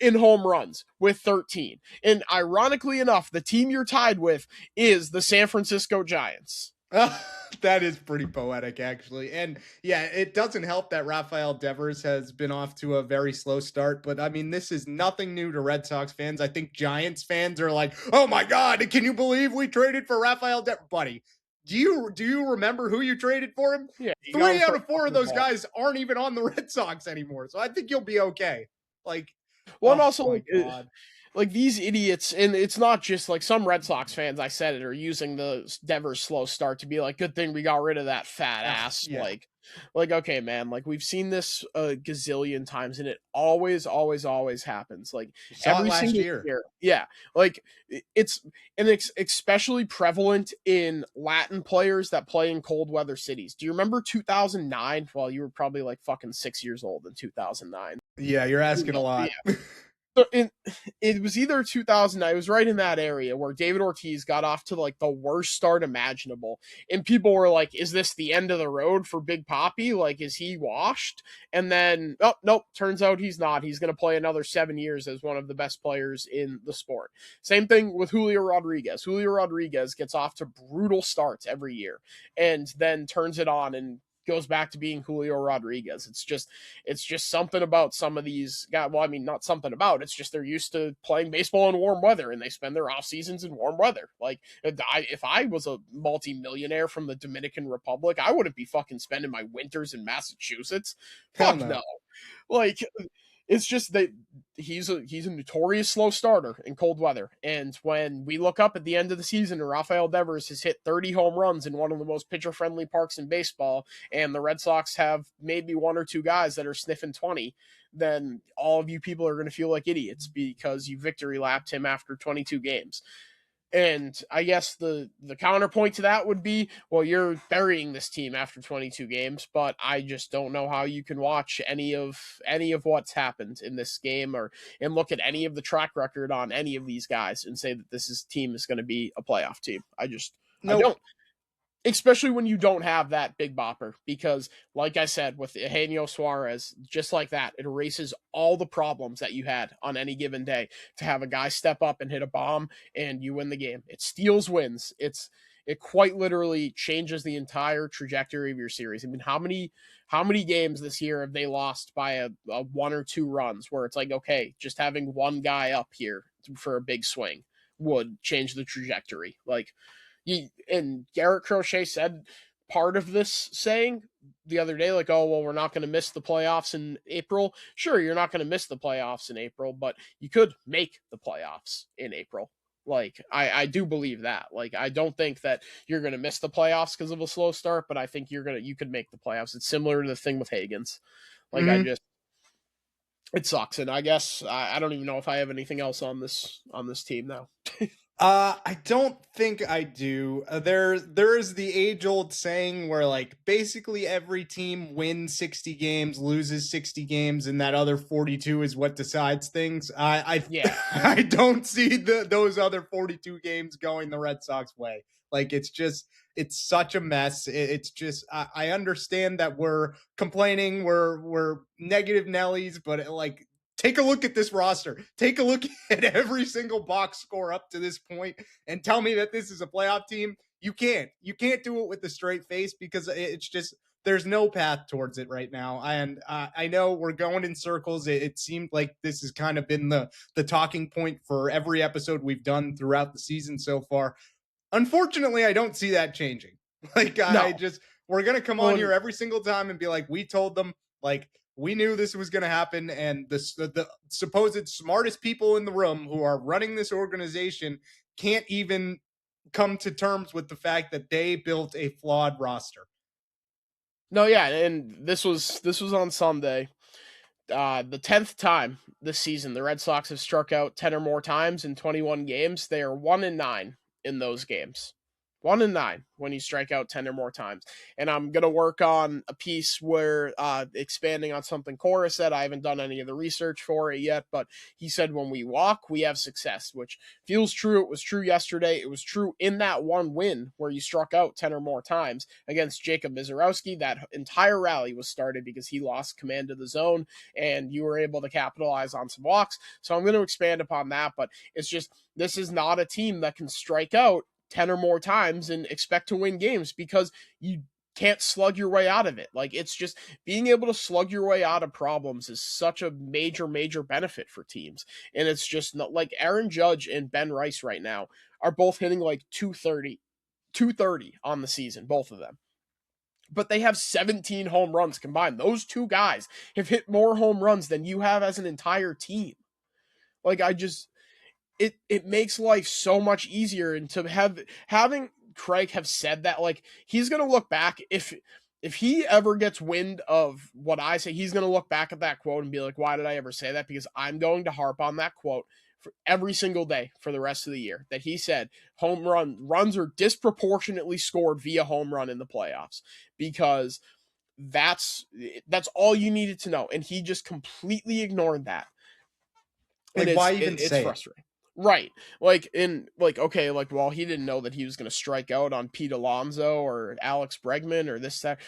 in home runs with 13. And ironically enough, the team you're tied with is the San Francisco Giants. That is pretty poetic, actually. And yeah, it doesn't help that Rafael Devers has been off to a very slow start. But I mean, this is nothing new to Red Sox fans. I think Giants fans are like, oh my God, can you believe we traded for Rafael Devers? Buddy, Do you remember who you traded for him? Yeah, you got 3 him out for of 4 of a those ball. guys aren't even on the Red Sox anymore. So I think you'll be okay. Like, Well, and oh also my God. like these idiots, and it's not just like some Red Sox fans. I said it are using the Devers slow start to be like, good thing we got rid of that fat ass. Yeah. Like okay, man. Like we've seen this a gazillion times, and it always happens. Like You saw it every last single year. year, yeah. Like it's and it's especially prevalent in Latin players that play in cold weather cities. Do you remember 2009? Well, you were probably like fucking 6 years old in 2009. Yeah, you're asking a lot. So it was either 2009, it was right in that area where David Ortiz got off to like the worst start imaginable. And people were like, is this the end of the road for Big Papi? Like, is he washed? And then, oh, nope, turns out he's not. He's going to play another 7 years as one of the best players in the sport. Same thing with Julio Rodriguez. Julio Rodriguez gets off to brutal starts every year and then turns it on and goes back to being Julio Rodriguez. It's just something about some of these guys. Well, I mean, not something about. It's just they're used to playing baseball in warm weather, and they spend their off seasons in warm weather. Like, if I was a multi-millionaire from the Dominican Republic, I wouldn't be fucking spending my winters in Massachusetts. Hell Fuck no. no. Like, it's just that he's a notorious slow starter in cold weather. And when we look up at the end of the season and Rafael Devers has hit 30 home runs in one of the most pitcher-friendly parks in baseball, and the Red Sox have maybe one or two guys that are sniffing 20, then all of you people are going to feel like idiots because you victory lapped him after 22 games. And I guess the counterpoint to that would be, well, you're burying this team after 22 games, but I just don't know how you can watch any of what's happened in this game and look at any of the track record on any of these guys and say that team is going to be a playoff team. I Nope. don't. Especially when you don't have that big bopper, because like I said, with Eugenio Suarez, just like that, it erases all the problems that you had on any given day to have a guy step up and hit a bomb and you win the game. It steals wins. It quite literally changes the entire trajectory of your series. I mean, how many games this year have they lost by a one or two runs where it's like, okay, just having one guy up here for a big swing would change the trajectory. Like, and Garrett Crochet said part of this saying the other day, like, oh, well, we're not going to miss the playoffs in April. Sure, you're not going to miss the playoffs in April, but you could make the playoffs in April. Like, I do believe that. Like, I don't think that you're going to miss the playoffs because of a slow start, but I think you could make the playoffs. It's similar to the thing with Hagens. Like, it sucks. And I guess I don't even know if I have anything else on this team now. I don't think I do. There is the age-old saying where like basically every team wins 60 games, loses 60 games, and that other 42 is what decides things. Yeah. I don't see those other 42 games going the Red Sox way. Like it's such a mess. It's just I understand that we're complaining, we're negative Nellies, but like take a look at this roster. Take a look at every single box score up to this point and tell me that this is a playoff team. You can't do it with a straight face because it's just, there's no path towards it right now. And I know we're going in circles. It seemed like this has kind of been the talking point for every episode we've done throughout the season so far. Unfortunately, I don't see that changing. Like, No. We're going to come on here every single time and be like, we told them, like, we knew this was going to happen, and the supposed smartest people in the room who are running this organization can't even come to terms with the fact that they built a flawed roster. No, yeah, and this was on Sunday. The 10th time this season, the Red Sox have struck out 10 or more times in 21 games. They are 1-9 in those games. 1-9 when you strike out 10 or more times. And I'm going to work on a piece where expanding on something Cora said. I haven't done any of the research for it yet, but he said when we walk, we have success, which feels true. It was true yesterday. It was true in that one win where you struck out 10 or more times against Jacob Mizorowski. That entire rally was started because he lost command of the zone and you were able to capitalize on some walks. So I'm going to expand upon that, but it's just, this is not a team that can strike out 10 or more times and expect to win games because you can't slug your way out of it. Like, it's just being able to slug your way out of problems is such a major benefit for teams. And it's just not like Aaron Judge and Ben Rice right now are both hitting like 230 .230 on the season, both of them. But they have 17 home runs combined. Those two guys have hit more home runs than you have as an entire team. Like, it makes life so much easier. And to having Craig have said that, like, he's going to look back if he ever gets wind of what I say, he's going to look back at that quote and be like, why did I ever say that? Because I'm going to harp on that quote for every single day for the rest of the year, that he said runs are disproportionately scored via home run in the playoffs, because that's all you needed to know. And he just completely ignored that. Like, and why even it's say frustrating. Right. Okay, well, he didn't know that he was going to strike out on Pete Alonso or Alex Bregman or this, that.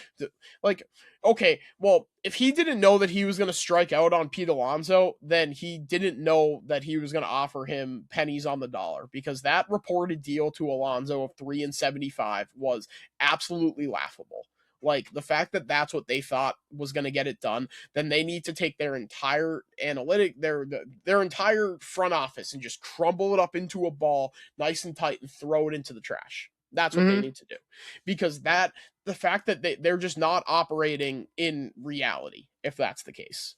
Okay, well, if he didn't know that he was going to strike out on Pete Alonso, then he didn't know that he was going to offer him pennies on the dollar, because that reported deal to Alonso of $3.75 was absolutely laughable. Like, the fact that that's what they thought was going to get it done, then they need to take their entire their entire front office and just crumble it up into a ball nice and tight and throw it into the trash. That's what they need to do. Because the fact that they're just not operating in reality, if that's the case.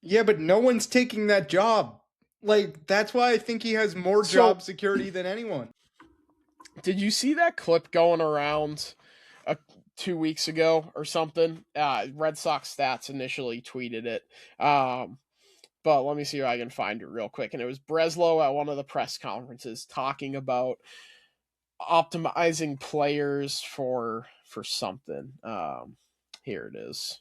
Yeah, but no one's taking that job. Like, that's why I think he has more job security than anyone. Did you see that clip going around 2 weeks ago or something? Red Sox Stats initially tweeted it. But let me see if I can find it real quick. And it was Breslow at one of the press conferences talking about optimizing players for something. Here it is.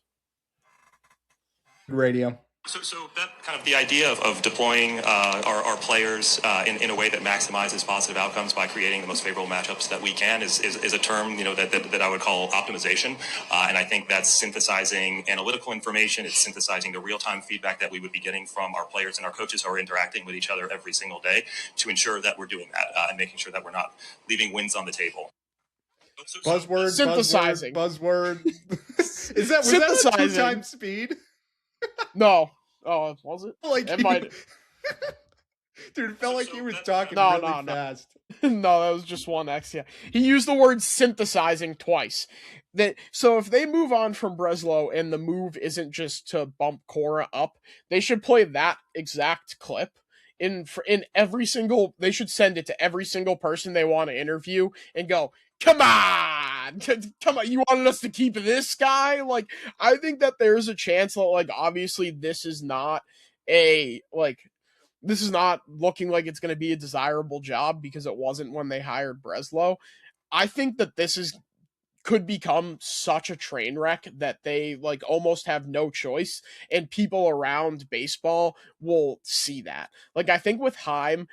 Radio. So that kind of the idea of deploying our players in a way that maximizes positive outcomes by creating the most favorable matchups that we can is a term, that I would call optimization. And I think that's synthesizing analytical information. It's synthesizing the real-time feedback that we would be getting from our players and our coaches who are interacting with each other every single day to ensure that we're doing that and making sure that we're not leaving wins on the table. Buzzword, synthesizing. Buzzword. Was that a 2 times speed? No. Oh, was it? Like, it might. Dude, it felt like he was talking really fast. No, that was just 1x. Yeah, he used the word synthesizing twice. So if they move on from Breslow and the move isn't just to bump Cora up, they should play that exact clip in every single. They should send it to every single person they want to interview and go, come on, you wanted us to keep this guy? Like, I think that there's a chance that, like, obviously this is not looking like it's going to be a desirable job because it wasn't when they hired Breslow. I think that this could become such a train wreck that they, like, almost have no choice, and people around baseball will see that. Like, I think with Heim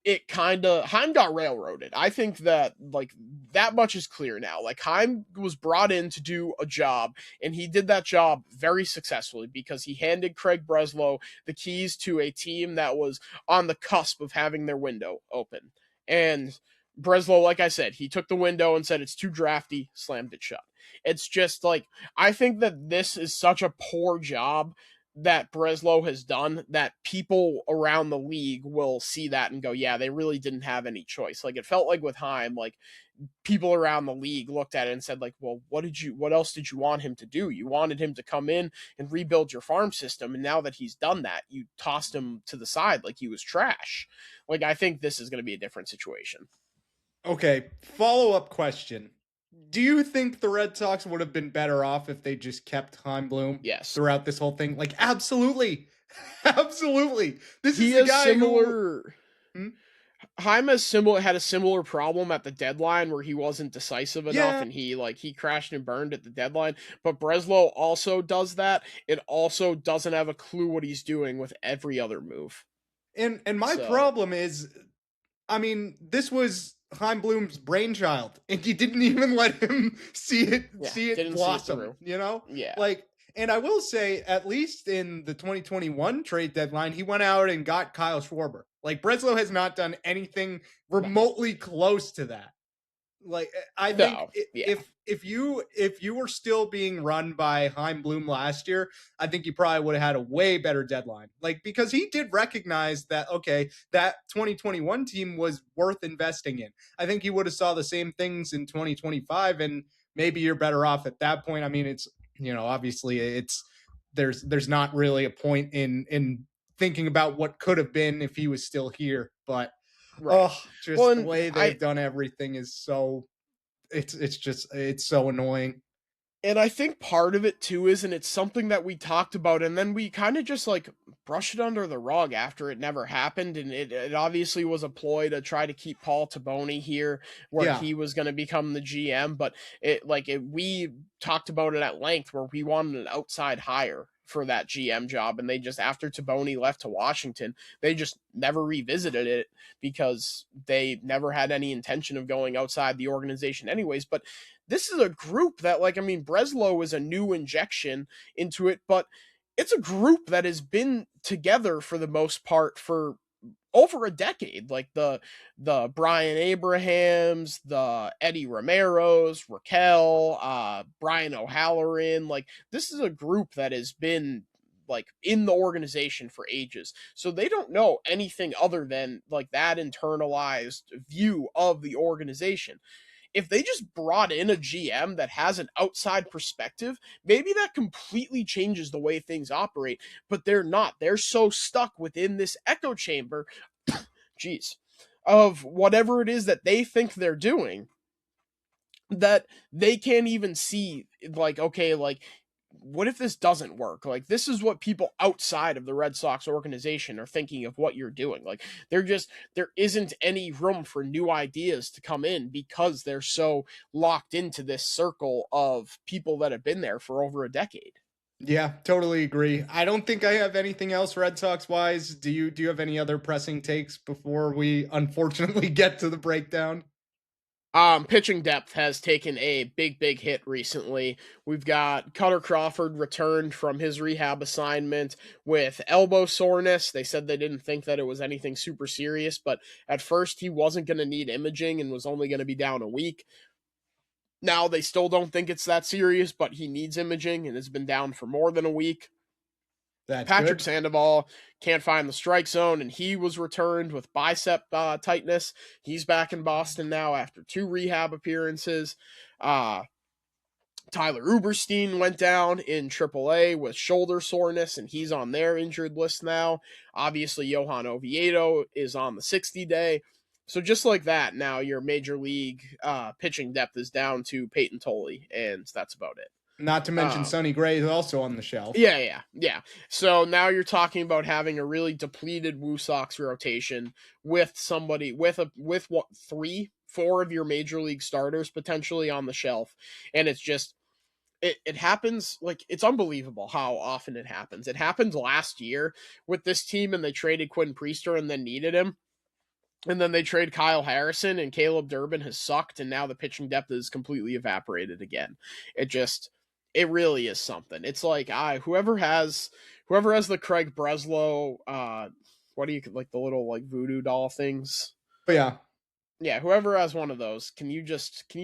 got railroaded. I think that, like, that much is clear now. Like, Heim was brought in to do a job, and he did that job very successfully because he handed Craig Breslow the keys to a team that was on the cusp of having their window open. And Breslow, like I said, he took the window and said it's too drafty, slammed it shut. It's just, like, I think that this is such a poor job that Breslow has done that people around the league will see that and go, yeah, they really didn't have any choice. Like, it felt like with Heim, like, people around the league looked at it and said, like, well, what else did you want him to do? You wanted him to come in and rebuild your farm system, and now that he's done that, you tossed him to the side like he was trash. Like, I think this is going to be a different situation. Okay, follow-up question. Do you think the Red Sox would have been better off if they just kept Chaim Bloom throughout this whole thing? Like, absolutely. Absolutely. This is the guy Chaim had a similar problem at the deadline where he wasn't decisive enough, and he crashed and burned at the deadline. But Breslow also does that. It also doesn't have a clue what he's doing with every other move. And my problem is, I mean, this was Chaim Bloom's brainchild, and you didn't even let him see it blossom, Yeah. Like, and I will say, at least in the 2021 trade deadline, he went out and got Kyle Schwarber. Like, Breslow has not done anything remotely close to that. Like I think No, yeah. if you were still being run by Heim Bloom last year, I think you probably would have had a way better deadline. Like because he did recognize that okay, that 2021 team was worth investing in. I think he would have saw the same things in 2025, and maybe you're better off at that point. I mean, it's obviously it's there's not really a point in thinking about what could have been if he was still here, but Right. just Well, the and way they've done everything is so it's so annoying. And I think part of it too is, and it's something that we talked about, and then we kind of just like brush it under the rug after it never happened. And it obviously was a ploy to try to keep Paul Taboni here, where Yeah. he was going to become the GM. But we talked about it at length, where we wanted an outside hire for that GM job, and they just, after Taboni left to Washington, they just never revisited it because they never had any intention of going outside the organization anyways. But this is a group that, like, I mean, Breslow is a new injection into it, but it's a group that has been together for the most part for over a decade. Like the Brian Abrahams, the Eddie Romeros, Raquel, Brian O'Halloran. Like, this is a group that has been like in the organization for ages. So they don't know anything other than like that internalized view of the organization. If they just brought in a GM that has an outside perspective, maybe that completely changes the way things operate, but they're not. They're so stuck within this echo chamber, geez, of whatever it is that they think they're doing, that they can't even see, like, okay, like, what if this doesn't work? Like, this is what people outside of the Red Sox organization are thinking of what you're doing. Like, there isn't any room for new ideas to come in because they're so locked into this circle of people that have been there for over a decade. Yeah, totally agree. I don't think I have anything else Red Sox wise. Do you have any other pressing takes before we unfortunately get to the breakdown? Pitching depth has taken a big hit recently. We've got Cutter Crawford returned from his rehab assignment with elbow soreness. They said they didn't think that it was anything super serious, but at first he wasn't going to need imaging and was only going to be down a week. Now they still don't think it's that serious, but he needs imaging and has been down for more than a week. That's Patrick good. Sandoval can't find the strike zone, and he was returned with bicep tightness. He's back in Boston now after 2 rehab appearances. Tyler Uberstein went down in AAA with shoulder soreness, and he's on their injured list now. Obviously, Johan Oviedo is on the 60-day. So just like that, now your major league pitching depth is down to Peyton Tolley, and that's about it. Not to mention Sonny Gray is also on the shelf. Yeah. So now you're talking about having a really depleted Woo Sox rotation with somebody with what 3-4 of your major league starters potentially on the shelf, and it's just it happens. Like, it's unbelievable how often it happens. It happened last year with this team, and they traded Quinn Priester and then needed him. And then they trade Kyle Harrison, and Caleb Durbin has sucked, and now the pitching depth is completely evaporated again. It really is something. It's like whoever has the Craig Breslow, what do you like, the little like voodoo doll things? But yeah, whoever has one of those, can you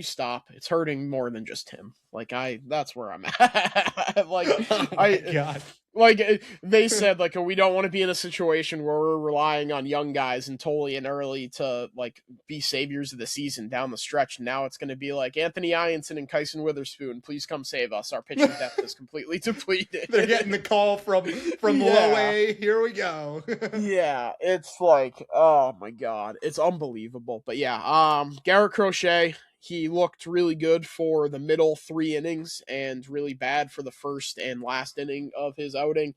stop? It's hurting more than just him. Like, that's where I'm at. Like, oh my God. Like, they said, like, we don't want to be in a situation where we're relying on young guys and Tolley and Early to, like, be saviors of the season down the stretch. Now it's going to be like, Anthony Ianson and Kyson Witherspoon, please come save us. Our pitching depth is completely depleted. They're getting the call from low A. Here we go. Yeah, it's like, oh my God, it's unbelievable. But yeah, Garrett Crochet, he looked really good for the middle 3 innings and really bad for the first and last inning of his outing.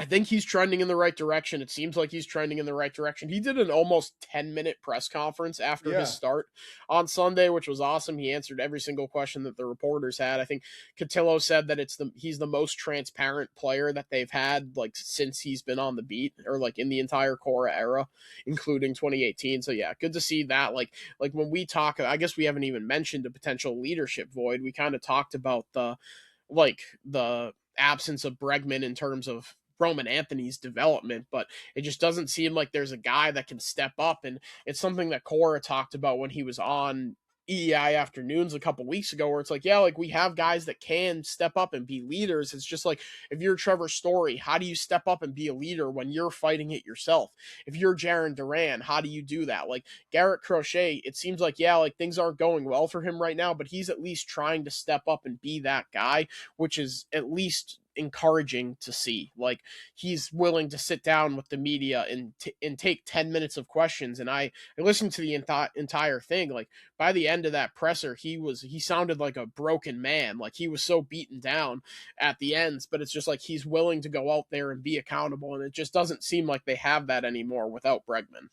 I think he's trending in the right direction. It seems like he's trending in the right direction. He did an almost 10-minute press conference after his start on Sunday, which was awesome. He answered every single question that the reporters had. I think Cotillo said that he's the most transparent player that they've had, like, since he's been on the beat, or like in the entire Cora era, including 2018. So yeah, good to see that. Like when we talk, I guess we haven't even mentioned a potential leadership void. We kind of talked about the absence of Bregman in terms of Roman Anthony's development, but it just doesn't seem like there's a guy that can step up. And it's something that Cora talked about when he was on EEI Afternoons a couple weeks ago, where it's like, yeah, like we have guys that can step up and be leaders. It's just like, if you're Trevor Story, how do you step up and be a leader when you're fighting it yourself? If you're Jaron Duran, how do you do that? Like Garrett Crochet, it seems like, yeah, like things aren't going well for him right now, but he's at least trying to step up and be that guy, which is at least encouraging to see. Like he's willing to sit down with the media and take 10 minutes of questions. And I listened to the entire thing. Like by the end of that presser, he sounded like a broken man. Like he was so beaten down at the ends, but it's just like he's willing to go out there and be accountable. And it just doesn't seem like they have that anymore without Bregman.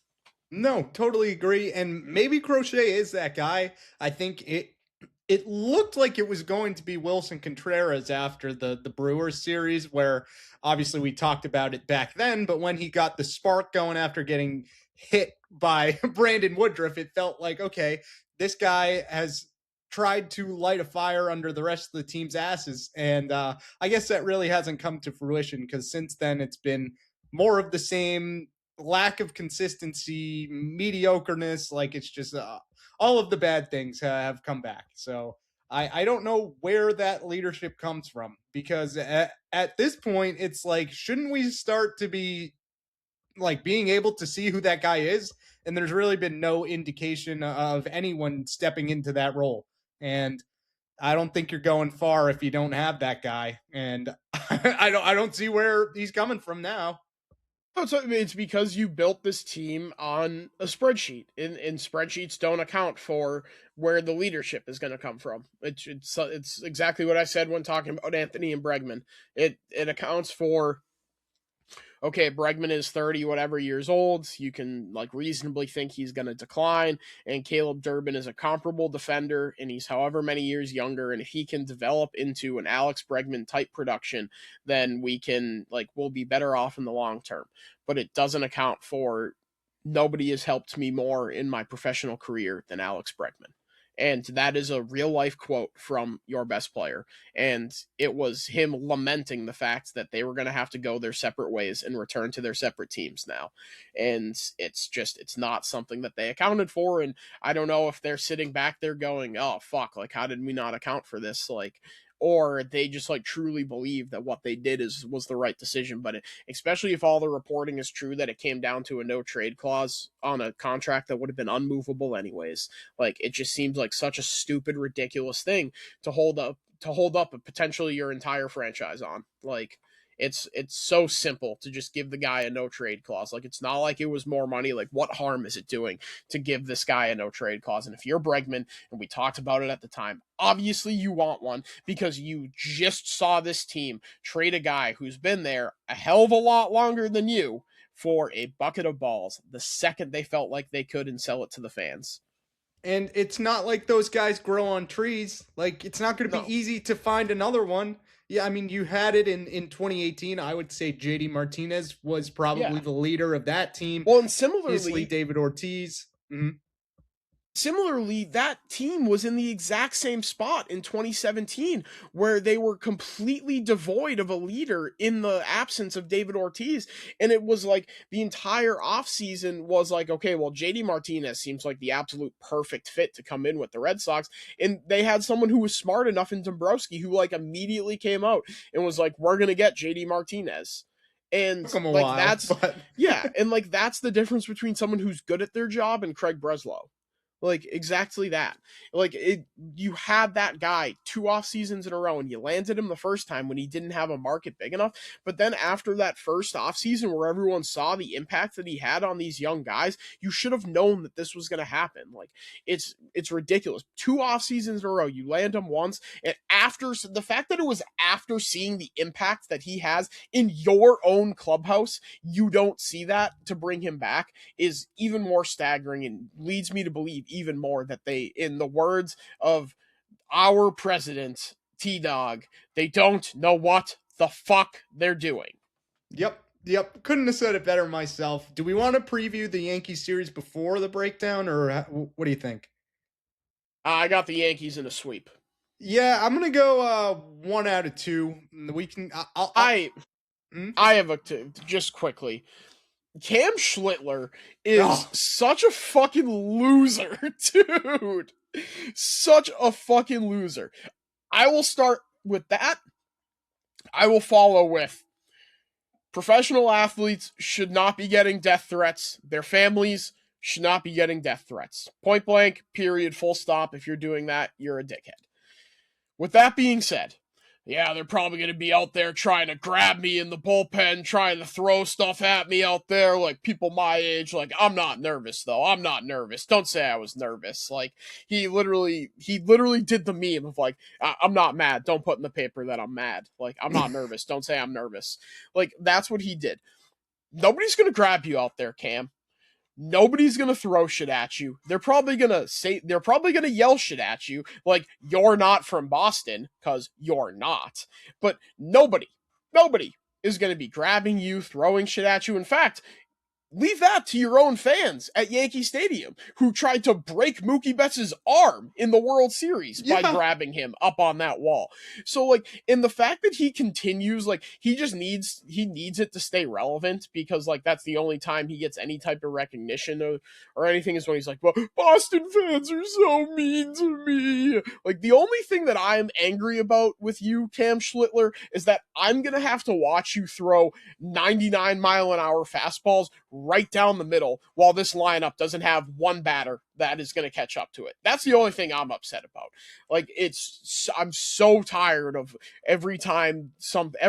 No, totally agree. And maybe Crochet is that guy. I think it looked like it was going to be Wilson Contreras after the Brewers series, where obviously we talked about it back then, but when he got the spark going after getting hit by Brandon Woodruff, it felt like, okay, this guy has tried to light a fire under the rest of the team's asses. And I guess that really hasn't come to fruition, because since then it's been more of the same, lack of consistency, mediocreness. Like it's just all of the bad things have come back. So I don't know where that leadership comes from, because at this point, it's like, shouldn't we start to be like being able to see who that guy is? And there's really been no indication of anyone stepping into that role. And I don't think you're going far if you don't have that guy. And I don't see where he's coming from now. It's because you built this team on a spreadsheet, and spreadsheets don't account for where the leadership is going to come from. It's exactly what I said when talking about Anthony and Bregman. It accounts for, okay, Bregman is 30 whatever years old. You can like reasonably think he's going to decline. And Caleb Durbin is a comparable defender, and he's however many years younger. And if he can develop into an Alex Bregman type production, then we'll be better off in the long term. But it doesn't account for, nobody has helped me more in my professional career than Alex Bregman. And that is a real life quote from your best player. And it was him lamenting the fact that they were going to have to go their separate ways and return to their separate teams now. And it's not something that they accounted for. And I don't know if they're sitting back there going, oh, fuck, like, how did we not account for this? Like, or they just like truly believe that what they did was the right decision. But especially if all the reporting is true, that it came down to a no trade clause on a contract that would have been unmovable anyways. Like, it just seems like such a stupid, ridiculous thing to hold up potentially your entire franchise on. Like, it's so simple to just give the guy a no trade clause. Like, it's not like it was more money. Like, what harm is it doing to give this guy a no trade clause? And if you're Bregman, and we talked about it at the time, obviously you want one, because you just saw this team trade a guy who's been there a hell of a lot longer than you for a bucket of balls the second they felt like they could, and sell it to the fans. And it's not like those guys grow on trees. Like, it's not going to be easy to find another one. Yeah, I mean, you had it in 2018. I would say JD Martinez was probably the leader of that team. Well, and similarly, obviously David Ortiz. Mm-hmm. Similarly, that team was in the exact same spot in 2017, where they were completely devoid of a leader in the absence of David Ortiz. And it was like the entire offseason was like, okay, well, JD Martinez seems like the absolute perfect fit to come in with the Red Sox. And they had someone who was smart enough in Dombrowski, who like immediately came out and was like, we're going to get JD Martinez. And like, and like, that's the difference between someone who's good at their job and Craig Breslow. Like, exactly that. Like, you had that guy 2 off seasons in a row, and you landed him the first time when he didn't have a market big enough. But then after that first off season, where everyone saw the impact that he had on these young guys, you should have known that this was going to happen. Like, it's ridiculous. 2 off seasons in a row, you land him once, and after the fact that it was after seeing the impact that he has in your own clubhouse, you don't see that to bring him back, is even more staggering, and leads me to believe even more that they, in the words of our president, T-Dog, they don't know what the fuck they're doing. Yep. Couldn't have said it better myself. Do we want to preview the Yankees series before the breakdown, or what do you think? I got the Yankees in a sweep. Yeah, I'm going to go 1 out of 2. We can... I have just quickly. Cam Schlittler is such a fucking loser, dude. Such a fucking loser. I will start with that. I will follow with professional athletes should not be getting death threats. Their families should not be getting death threats. Point blank, period, full stop. If you're doing that, you're a dickhead. With that being said, yeah, they're probably going to be out there trying to grab me in the bullpen, trying to throw stuff at me out there, like people my age. Like, I'm not nervous, though. I'm not nervous. Don't say I was nervous. Like, he literally did the meme of, like, I'm not mad. Don't put in the paper that I'm mad. Like, I'm not nervous. Don't say I'm nervous. Like, that's what he did. Nobody's going to grab you out there, Cam. Nobody's gonna throw shit at you. They're probably gonna yell shit at you, like you're not from Boston, because you're not. But nobody is gonna be grabbing you, throwing shit at you. In fact, leave that to your own fans at Yankee Stadium, who tried to break Mookie Betts' arm in the World Series by grabbing him up on that wall. So, like, in the fact that he continues, like, he needs it to stay relevant, because, like, that's the only time he gets any type of recognition or anything, is when he's like, well, Boston fans are so mean to me. Like, the only thing that I'm angry about with you, Cam Schlittler, is that I'm gonna have to watch you throw 99-mile-an-hour fastballs right down the middle while this lineup doesn't have one batter that is going to catch up to it. That's the only thing I'm upset about. Like, I'm so tired of every time Cam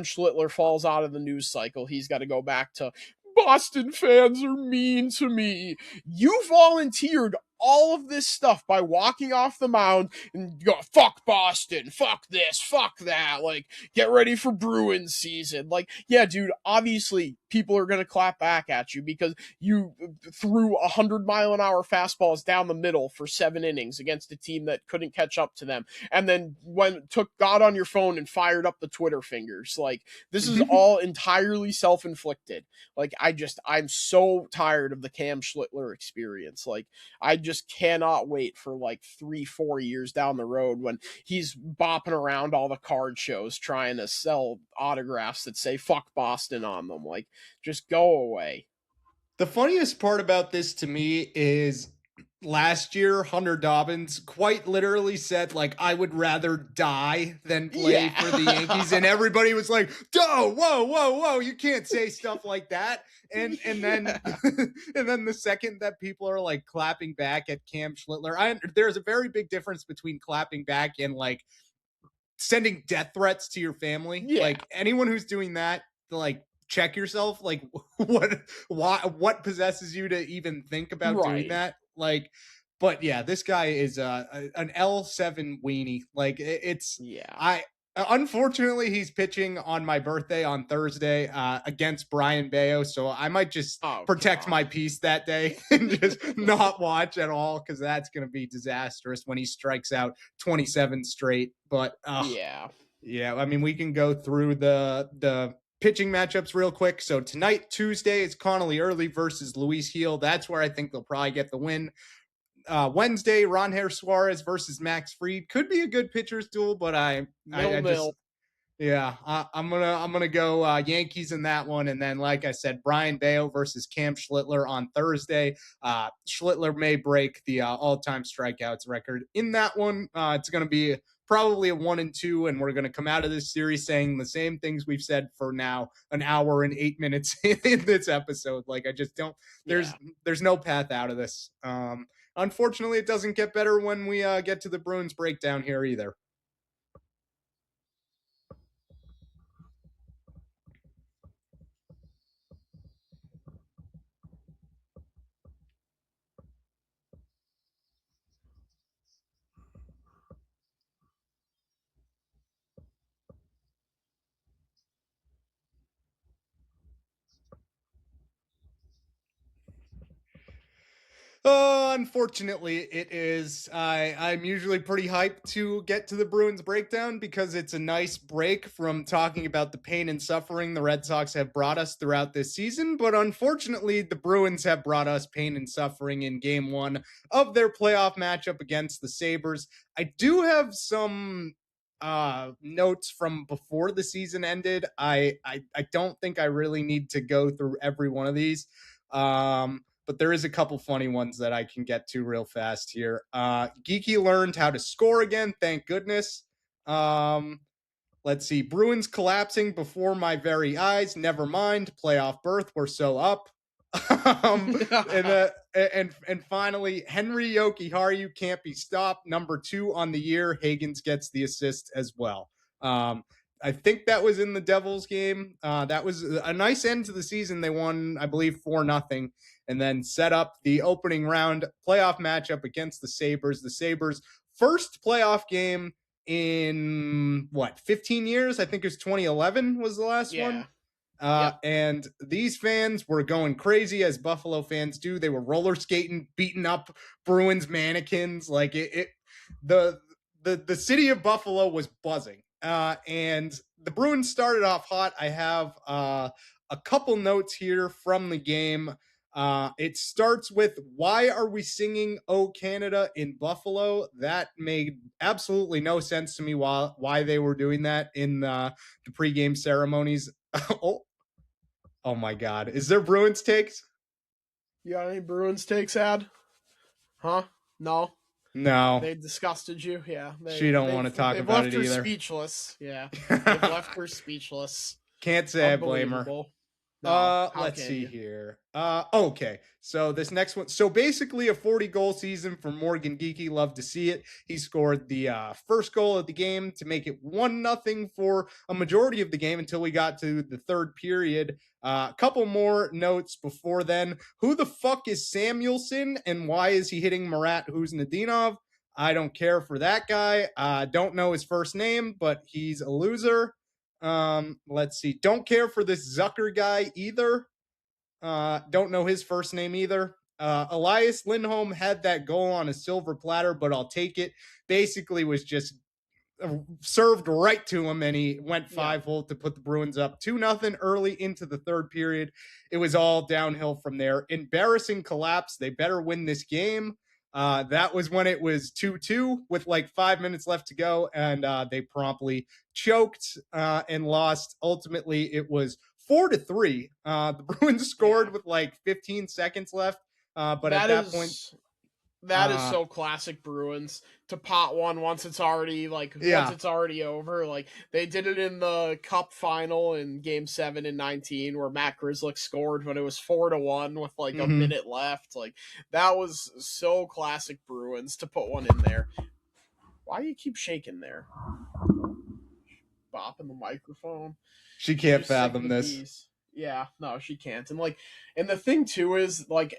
Schlittler falls out of the news cycle, he's got to go back to Boston fans are mean to me. You volunteered all of this stuff by walking off the mound and go, fuck Boston, fuck this, fuck that, like, get ready for Bruins season. Like, yeah, dude, obviously people are going to clap back at you because you threw 100-mile-an-hour fastballs down the middle for 7 innings against a team that couldn't catch up to them, and then got on your phone and fired up the Twitter fingers. Like, this is all entirely self-inflicted. Like, I'm so tired of the Cam Schlittler experience. Like, I just cannot wait for like 3-4 years down the road when he's bopping around all the card shows trying to sell autographs that say fuck Boston on them. Like, just go away. The funniest part about this to me is last year, Hunter Dobbins quite literally said, like, I would rather die than play for the Yankees. And everybody was like, whoa, you can't say stuff like that. And then and then the second that people are like clapping back at Cam Schlittler, there's a very big difference between clapping back and like sending death threats to your family. Yeah. Like, anyone who's doing that, like, check yourself. Like, what possesses you to even think about doing that? Like, but yeah, this guy is an L7 weenie. Like, unfortunately, he's pitching on my birthday on Thursday against Brian Bayo, so I might just protect my peace that day and just not watch at all, because that's going to be disastrous when he strikes out 27 straight. But yeah, I mean, we can go through the pitching matchups real quick. So tonight, Tuesday, it's Connolly Early versus Luis Gil. That's where I think they'll probably get the win. Wednesday, Ronher Suarez versus Max Fried. Could be a good pitcher's duel, but I'm gonna go Yankees in that one. And then, like I said, Brian Bayo versus Cam Schlittler on Thursday. Schlittler may break the all-time strikeouts record in that one. It's going to be probably a 1-2, and we're going to come out of this series saying the same things we've said for now an hour and 8 minutes in this episode. Like, I just don't. There's no path out of this. Unfortunately, it doesn't get better when we get to the Bruins breakdown here either. Unfortunately, it is. I'm usually pretty hyped to get to the Bruins breakdown because it's a nice break from talking about the pain and suffering the Red Sox have brought us throughout this season. But unfortunately, the Bruins have brought us pain and suffering in Game 1 of their playoff matchup against the Sabres. I do have some notes from before the season ended. I don't think I really need to go through every one of these. But there is a couple funny ones that I can get to real fast here. Geeky learned how to score again, thank goodness. Let's see. Bruins collapsing before my very eyes. Never mind. Playoff berth. We're so up. And finally, Henry Yokiharu can't be stopped. Number 2 on the year. Higgins gets the assist as well. I think that was in the Devils game. That was a nice end to the season. They won, I believe, 4-0, and then set up the opening round playoff matchup against the Sabres. The Sabres' first playoff game in 15 years? I think it was 2011 was the last one. Yep. And these fans were going crazy, as Buffalo fans do. They were roller skating, beating up Bruins mannequins. Like the city of Buffalo was buzzing. And the Bruins started off hot. I have a couple notes here from the game. It starts with, why are we singing "Oh Canada" in Buffalo? That made absolutely no sense to me why they were doing that in the pregame ceremonies. Oh my God. Is there Bruins takes? You got any Bruins takes, Ad? Huh? No? No. They disgusted you? Yeah. She don't want to talk about it either. They've left her speechless. Yeah. They've left her speechless. Can't say I blame her. No, let's see here. Okay. So this next one. So basically a 40-goal season for Morgan Geeky. Love to see it. He scored the first goal of the game to make it 1-0 for a majority of the game until we got to the third period. A couple more notes before then. Who the fuck is Samuelson and why is he hitting Marat Huznadinov? I don't care for that guy. Don't know his first name, but he's a loser. Let's see. Don't care for this Zucker guy either. Don't know his first name either. Elias Lindholm had that goal on a silver platter, but I'll take it. Basically was just served right to him, and he went 5-hole to put the Bruins up 2-0 early into the third period. It was all downhill from there. Embarrassing collapse. They better win this game. That was when it was 2-2 with like 5 minutes left to go, and they promptly choked and lost. Ultimately, it was 4-3. The Bruins scored with like 15 seconds left, but at that point... That is so classic Bruins to pot one once it's already once it's already over. Like they did it in the Cup final in Game 7 in 19 where Matt Grzelcyk scored when it was 4-1 with like a minute left. Like that was so classic Bruins to put one in there. Why do you keep shaking there? Bopping the microphone. She can't fathom this. Bees. Yeah, no, she can't. And the thing too is like.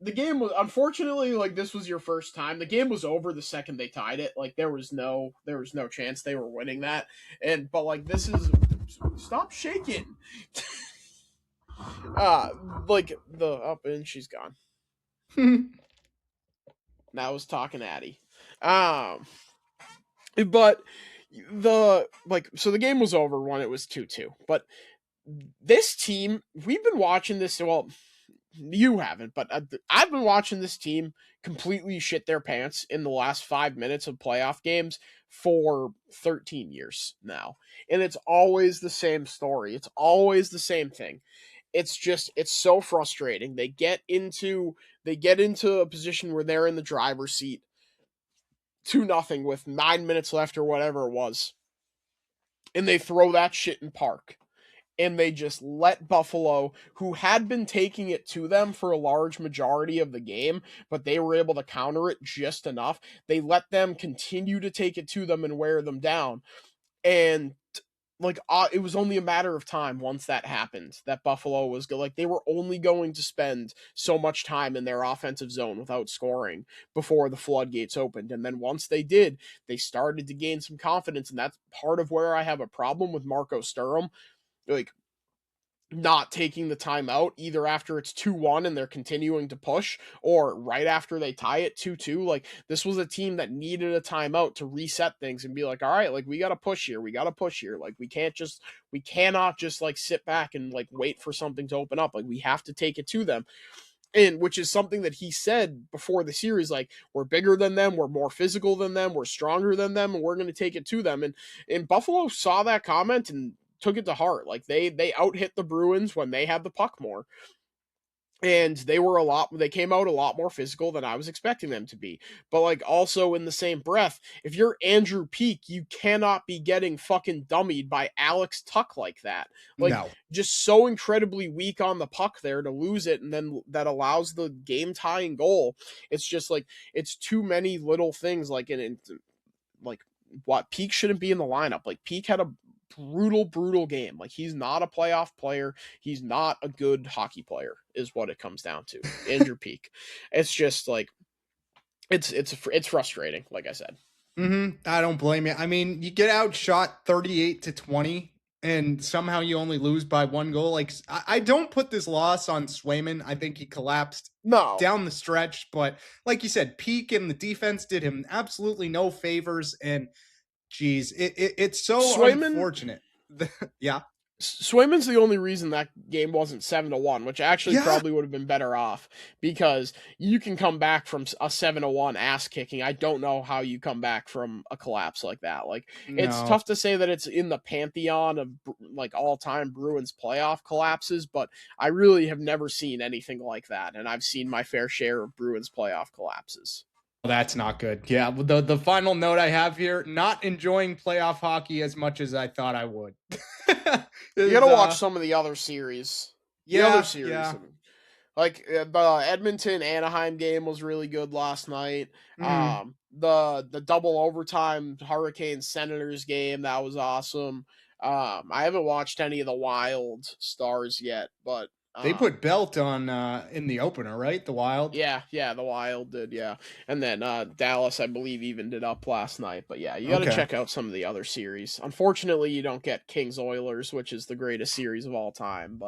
The game was, unfortunately, like this was your first time. The game was over the second they tied it. Like there was no chance they were winning that. But like this is, stop shaking. Like the up and she's gone. Now I was talking Addie. But so the game was over when it was 2-2. But this team, we've been watching this. Well. You haven't, but I've been watching this team completely shit their pants in the last 5 minutes of playoff games for 13 years now. And it's always the same story. It's always the same thing. It's so frustrating. They get into a position where they're in the driver's seat 2-0 with 9 minutes left or whatever it was. And they throw that shit in park. And they just let Buffalo, who had been taking it to them for a large majority of the game, but they were able to counter it just enough. They let them continue to take it to them and wear them down. And it was only a matter of time once that happened, that Buffalo was they were only going to spend so much time in their offensive zone without scoring before the floodgates opened. And then once they did, they started to gain some confidence. And that's part of where I have a problem with Marco Sturm. Like not taking the time out either after it's 2-1 and they're continuing to push or right after they tie it 2-2. Like this was a team that needed a timeout to reset things and be like, all right, like we got to push here. Like we cannot just like sit back and like wait for something to open up. Like we have to take it to them. And which is something that he said before the series, like, we're bigger than them, we're more physical than them, we're stronger than them, and we're going to take it to them. And Buffalo saw that comment and took it to heart. Like, they out hit the Bruins when they had the puck more. And they came out a lot more physical than I was expecting them to be. But, like, also in the same breath, if you're Andrew Peeke, you cannot be getting fucking dummied by Alex Tuck like that. Like, No. just so incredibly weak on the puck there to lose it, and then that allows the game tying goal. It's just like, it's too many little things. Like, like, what, Peeke shouldn't be in the lineup. Like, Peeke had a brutal game. Like, he's not a playoff player. He's not a good hockey player, is what it comes down to. Andrew Peeke. It's just like, it's frustrating, like I said. I don't blame you. I mean, you get outshot 38-20 and somehow you only lose by 1 goal. Like, I don't put this loss on Swayman. I think he collapsed down the stretch, but like you said, Peeke and the defense did him absolutely no favors, and geez, it's so unfortunate. Yeah. Swayman's the only reason that game wasn't 7-1, which actually probably would have been better off, because you can come back from a 7-1 ass kicking. I don't know how you come back from a collapse like that. Like, it's tough to say that it's in the pantheon of like all-time Bruins playoff collapses, but I really have never seen anything like that, and I've seen my fair share of Bruins playoff collapses. That's not good. Yeah, the final note I have here, not enjoying playoff hockey as much as I thought I would. You gotta watch some of the other series. Yeah. Like, the Edmonton-Anaheim game was really good last night. The double overtime Hurricanes-Senators game, that was awesome. I haven't watched any of the Wild Stars yet, but they put Belt on in the opener, right? The Wild? Yeah, the Wild did, yeah. And then Dallas, I believe, evened it up last night. But yeah, you got to check out some of the other series. Unfortunately, you don't get Kings-Oilers, which is the greatest series of all time.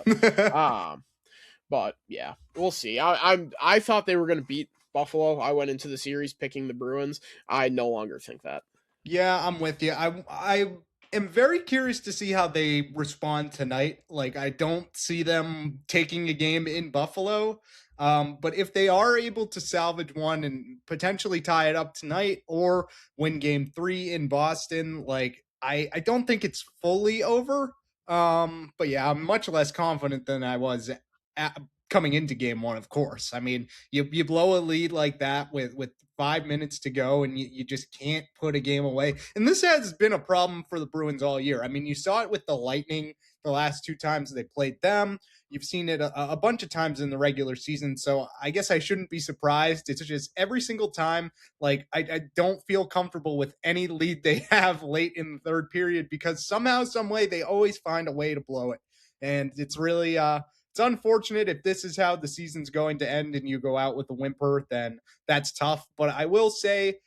But yeah, we'll see. I thought they were going to beat Buffalo. I went into the series picking the Bruins. I no longer think that. Yeah, I'm with you. I am very curious to see how they respond tonight. Like, I don't see them taking a game in Buffalo. But if they are able to salvage one and potentially tie it up tonight or win game 3 in Boston, like, I don't think it's fully over. But yeah, I'm much less confident than I was coming into game 1, of course. I mean, you blow a lead like that with 5 minutes to go, and you just can't put a game away. And this has been a problem for the Bruins all year. I mean, you saw it with the Lightning the last 2 times they played them. You've seen it a bunch of times in the regular season, so I guess I shouldn't be surprised. It's just every single time, like, I don't feel comfortable with any lead they have late in the third period, because somehow, some way, they always find a way to blow it. And it's really it's unfortunate. If this is how the season's going to end and you go out with a whimper, then that's tough. But I will say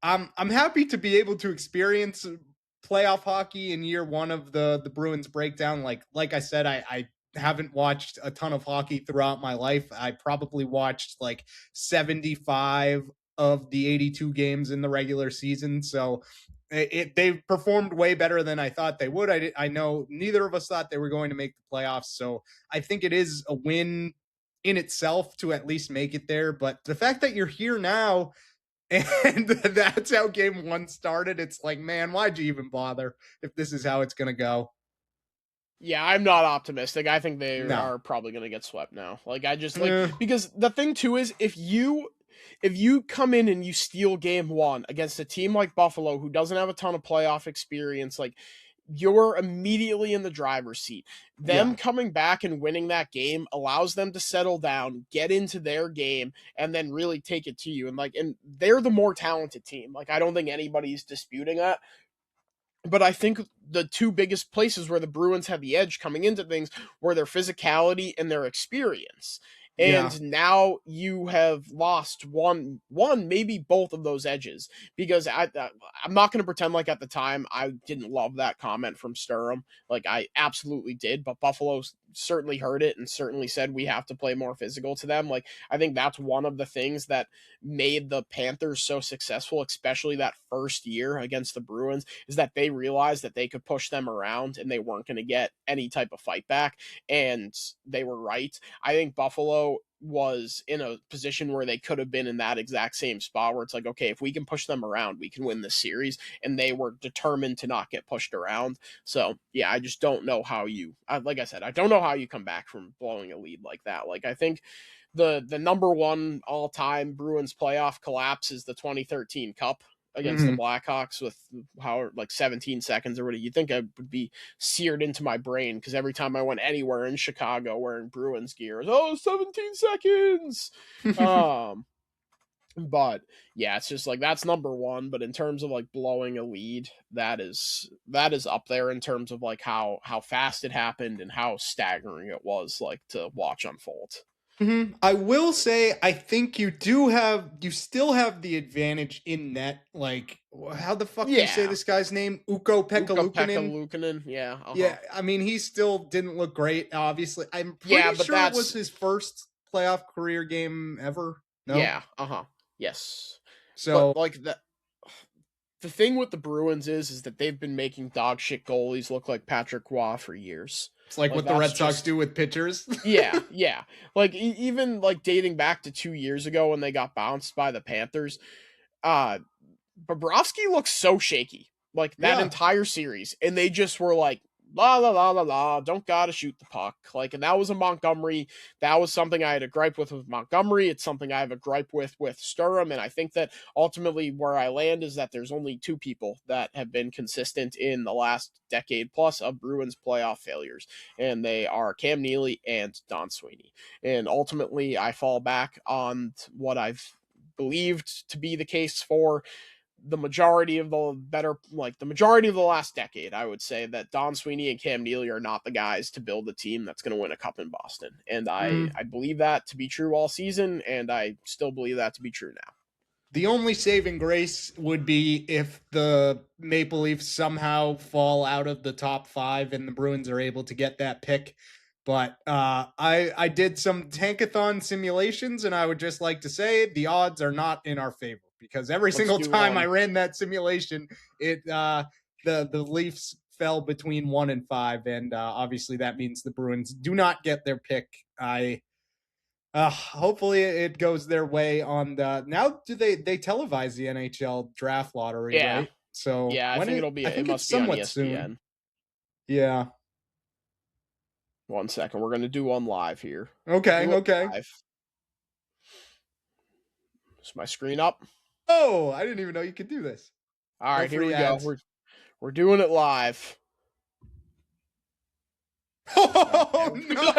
I'm happy to be able to experience playoff hockey in year 1 of the Bruins breakdown. Like I said, I haven't watched a ton of hockey throughout my life. I probably watched like 75 of the 82 games in the regular season. So they performed way better than I thought they would. I know neither of us thought they were going to make the playoffs. So I think it is a win in itself to at least make it there. But the fact that you're here now and that's how game 1 started, it's like, man, why'd you even bother if this is how it's going to go? Yeah, I'm not optimistic. I think they are probably going to get swept now. Like, I just because the thing too is, if you come in and you steal game 1 against a team like Buffalo, who doesn't have a ton of playoff experience, like, you're immediately in the driver's seat. Them coming back and winning that game allows them to settle down, get into their game, and then really take it to you. And they're the more talented team. Like, I don't think anybody's disputing that. But I think the 2 biggest places where the Bruins had the edge coming into things were their physicality and their experience. And now you have lost one, maybe both of those edges, because I'm not going to pretend like at the time I didn't love that comment from Sturm. Like, I absolutely did, but Buffalo certainly heard it and certainly said we have to play more physical to them. Like, I think that's one of the things that made the Panthers so successful, especially that first year against the Bruins, is that they realized that they could push them around and they weren't going to get any type of fight back. And they were right. I think Buffalo was in a position where they could have been in that exact same spot where it's like, okay, if we can push them around, we can win this series. And they were determined to not get pushed around. So yeah, I just don't know how like I said, I don't know how you come back from blowing a lead like that. Like, I think the number one all-time Bruins playoff collapse is the 2013 Cup against the Blackhawks with 17 seconds or whatever. You'd think I would be seared into my brain because every time I went anywhere in Chicago wearing Bruins gear, it was, 17 seconds. But yeah, it's just like, that's number one. But in terms of like blowing a lead, that is up there in terms of like how fast it happened and how staggering it was like to watch unfold. I will say, I think you still have the advantage in that, like, how the fuck do you say this guy's name? Ukko-Pekka Luukkonen? Yeah. Yeah, I mean, he still didn't look great, obviously. I'm pretty sure it was his first playoff career game ever. No? Yeah, yes. So, but, like, the thing with the Bruins is that they've been making dog shit goalies look like Patrick Roy for years. It's like what the Red Sox do with pitchers. Yeah. Like, even like dating back to 2 years ago when they got bounced by the Panthers, Bobrovsky looks so shaky, like that entire series. And they just were like, la, la, la, la, la, don't gotta shoot the puck. Like, and that was a Montgomery. That was something I had a gripe with Montgomery. It's something I have a gripe with Sturm. And I think that ultimately where I land is that there's only two people that have been consistent in the last decade plus of Bruins playoff failures. And they are Cam Neely and Don Sweeney. And ultimately I fall back on what I've believed to be the case for the majority of the last decade. I would say that Don Sweeney and Cam Neely are not the guys to build a team that's going to win a cup in Boston. And I believe that to be true all season, and I still believe that to be true now. The only saving grace would be if the Maple Leafs somehow fall out of the top 5 and the Bruins are able to get that pick. But I did some tankathon simulations, and I would just like to say the odds are not in our favor, because every single time I ran that simulation, the Leafs fell between 1 and 5, and obviously that means the Bruins do not get their pick. Hopefully it goes their way on the now. Do they televise the NHL draft lottery? Yeah. Right? So yeah, I think it'll be. It must be on ESPN. Soon. Yeah. 1 second, we're gonna do one live here. Okay. Live. Is my screen up? Oh, I didn't even know you could do this. All right, here we go. We're doing it live. Oh no!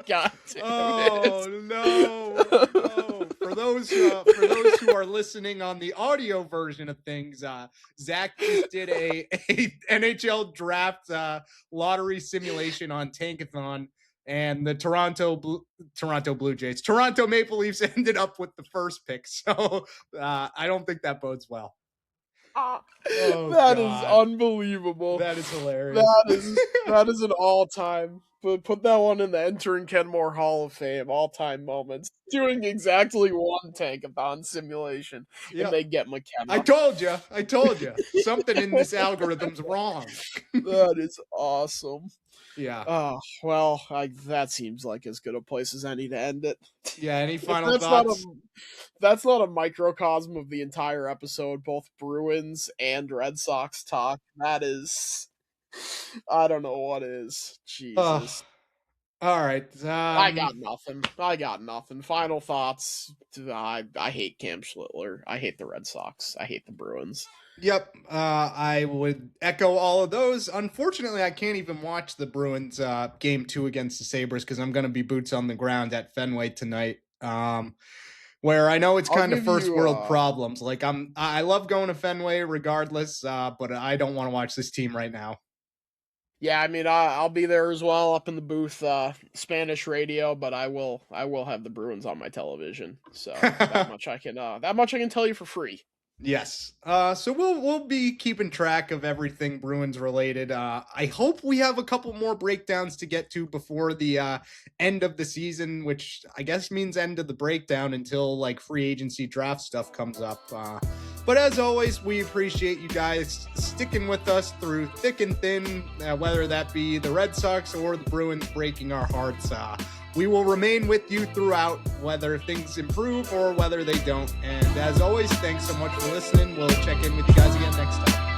God damn it. No. For those who are listening on the audio version of things, Zach just did a NHL draft lottery simulation on Tankathon, and the Toronto Maple Leafs ended up with the first pick. So I don't think that bodes well. That is unbelievable. That is hilarious. That is an all-time. Put that one in the entering Kenmore Hall of Fame, all-time moments. Doing exactly one tankathon simulation, and they get McKenna. I told you. Something in this algorithm's wrong. That is awesome. Yeah. Oh, well, that seems like as good a place as any to end it. Yeah, any final thoughts? That's not a microcosm of the entire episode, both Bruins and Red Sox talk. That is... I don't know what is. Jesus. All right. I got nothing. Final thoughts. I hate Cam Schlittler. I hate the Red Sox. I hate the Bruins. Yep. I would echo all of those. Unfortunately, I can't even watch the Bruins game 2 against the Sabres because I'm going to be boots on the ground at Fenway tonight. Where I know it's kind of first world problems. Like I love going to Fenway regardless, but I don't want to watch this team right now. Yeah, I mean, I'll be there as well, up in the booth, Spanish radio, but I will have the Bruins on my television. So that much I can tell you for free. Yes. So we'll be keeping track of everything Bruins related. I hope we have a couple more breakdowns to get to before the end of the season, which I guess means end of the breakdown until like free agency draft stuff comes up. But as always, we appreciate you guys sticking with us through thick and thin, whether that be the Red Sox or the Bruins breaking our hearts. we will remain with you throughout, whether things improve or whether they don't. And as always, thanks so much for listening. We'll check in with you guys again next time.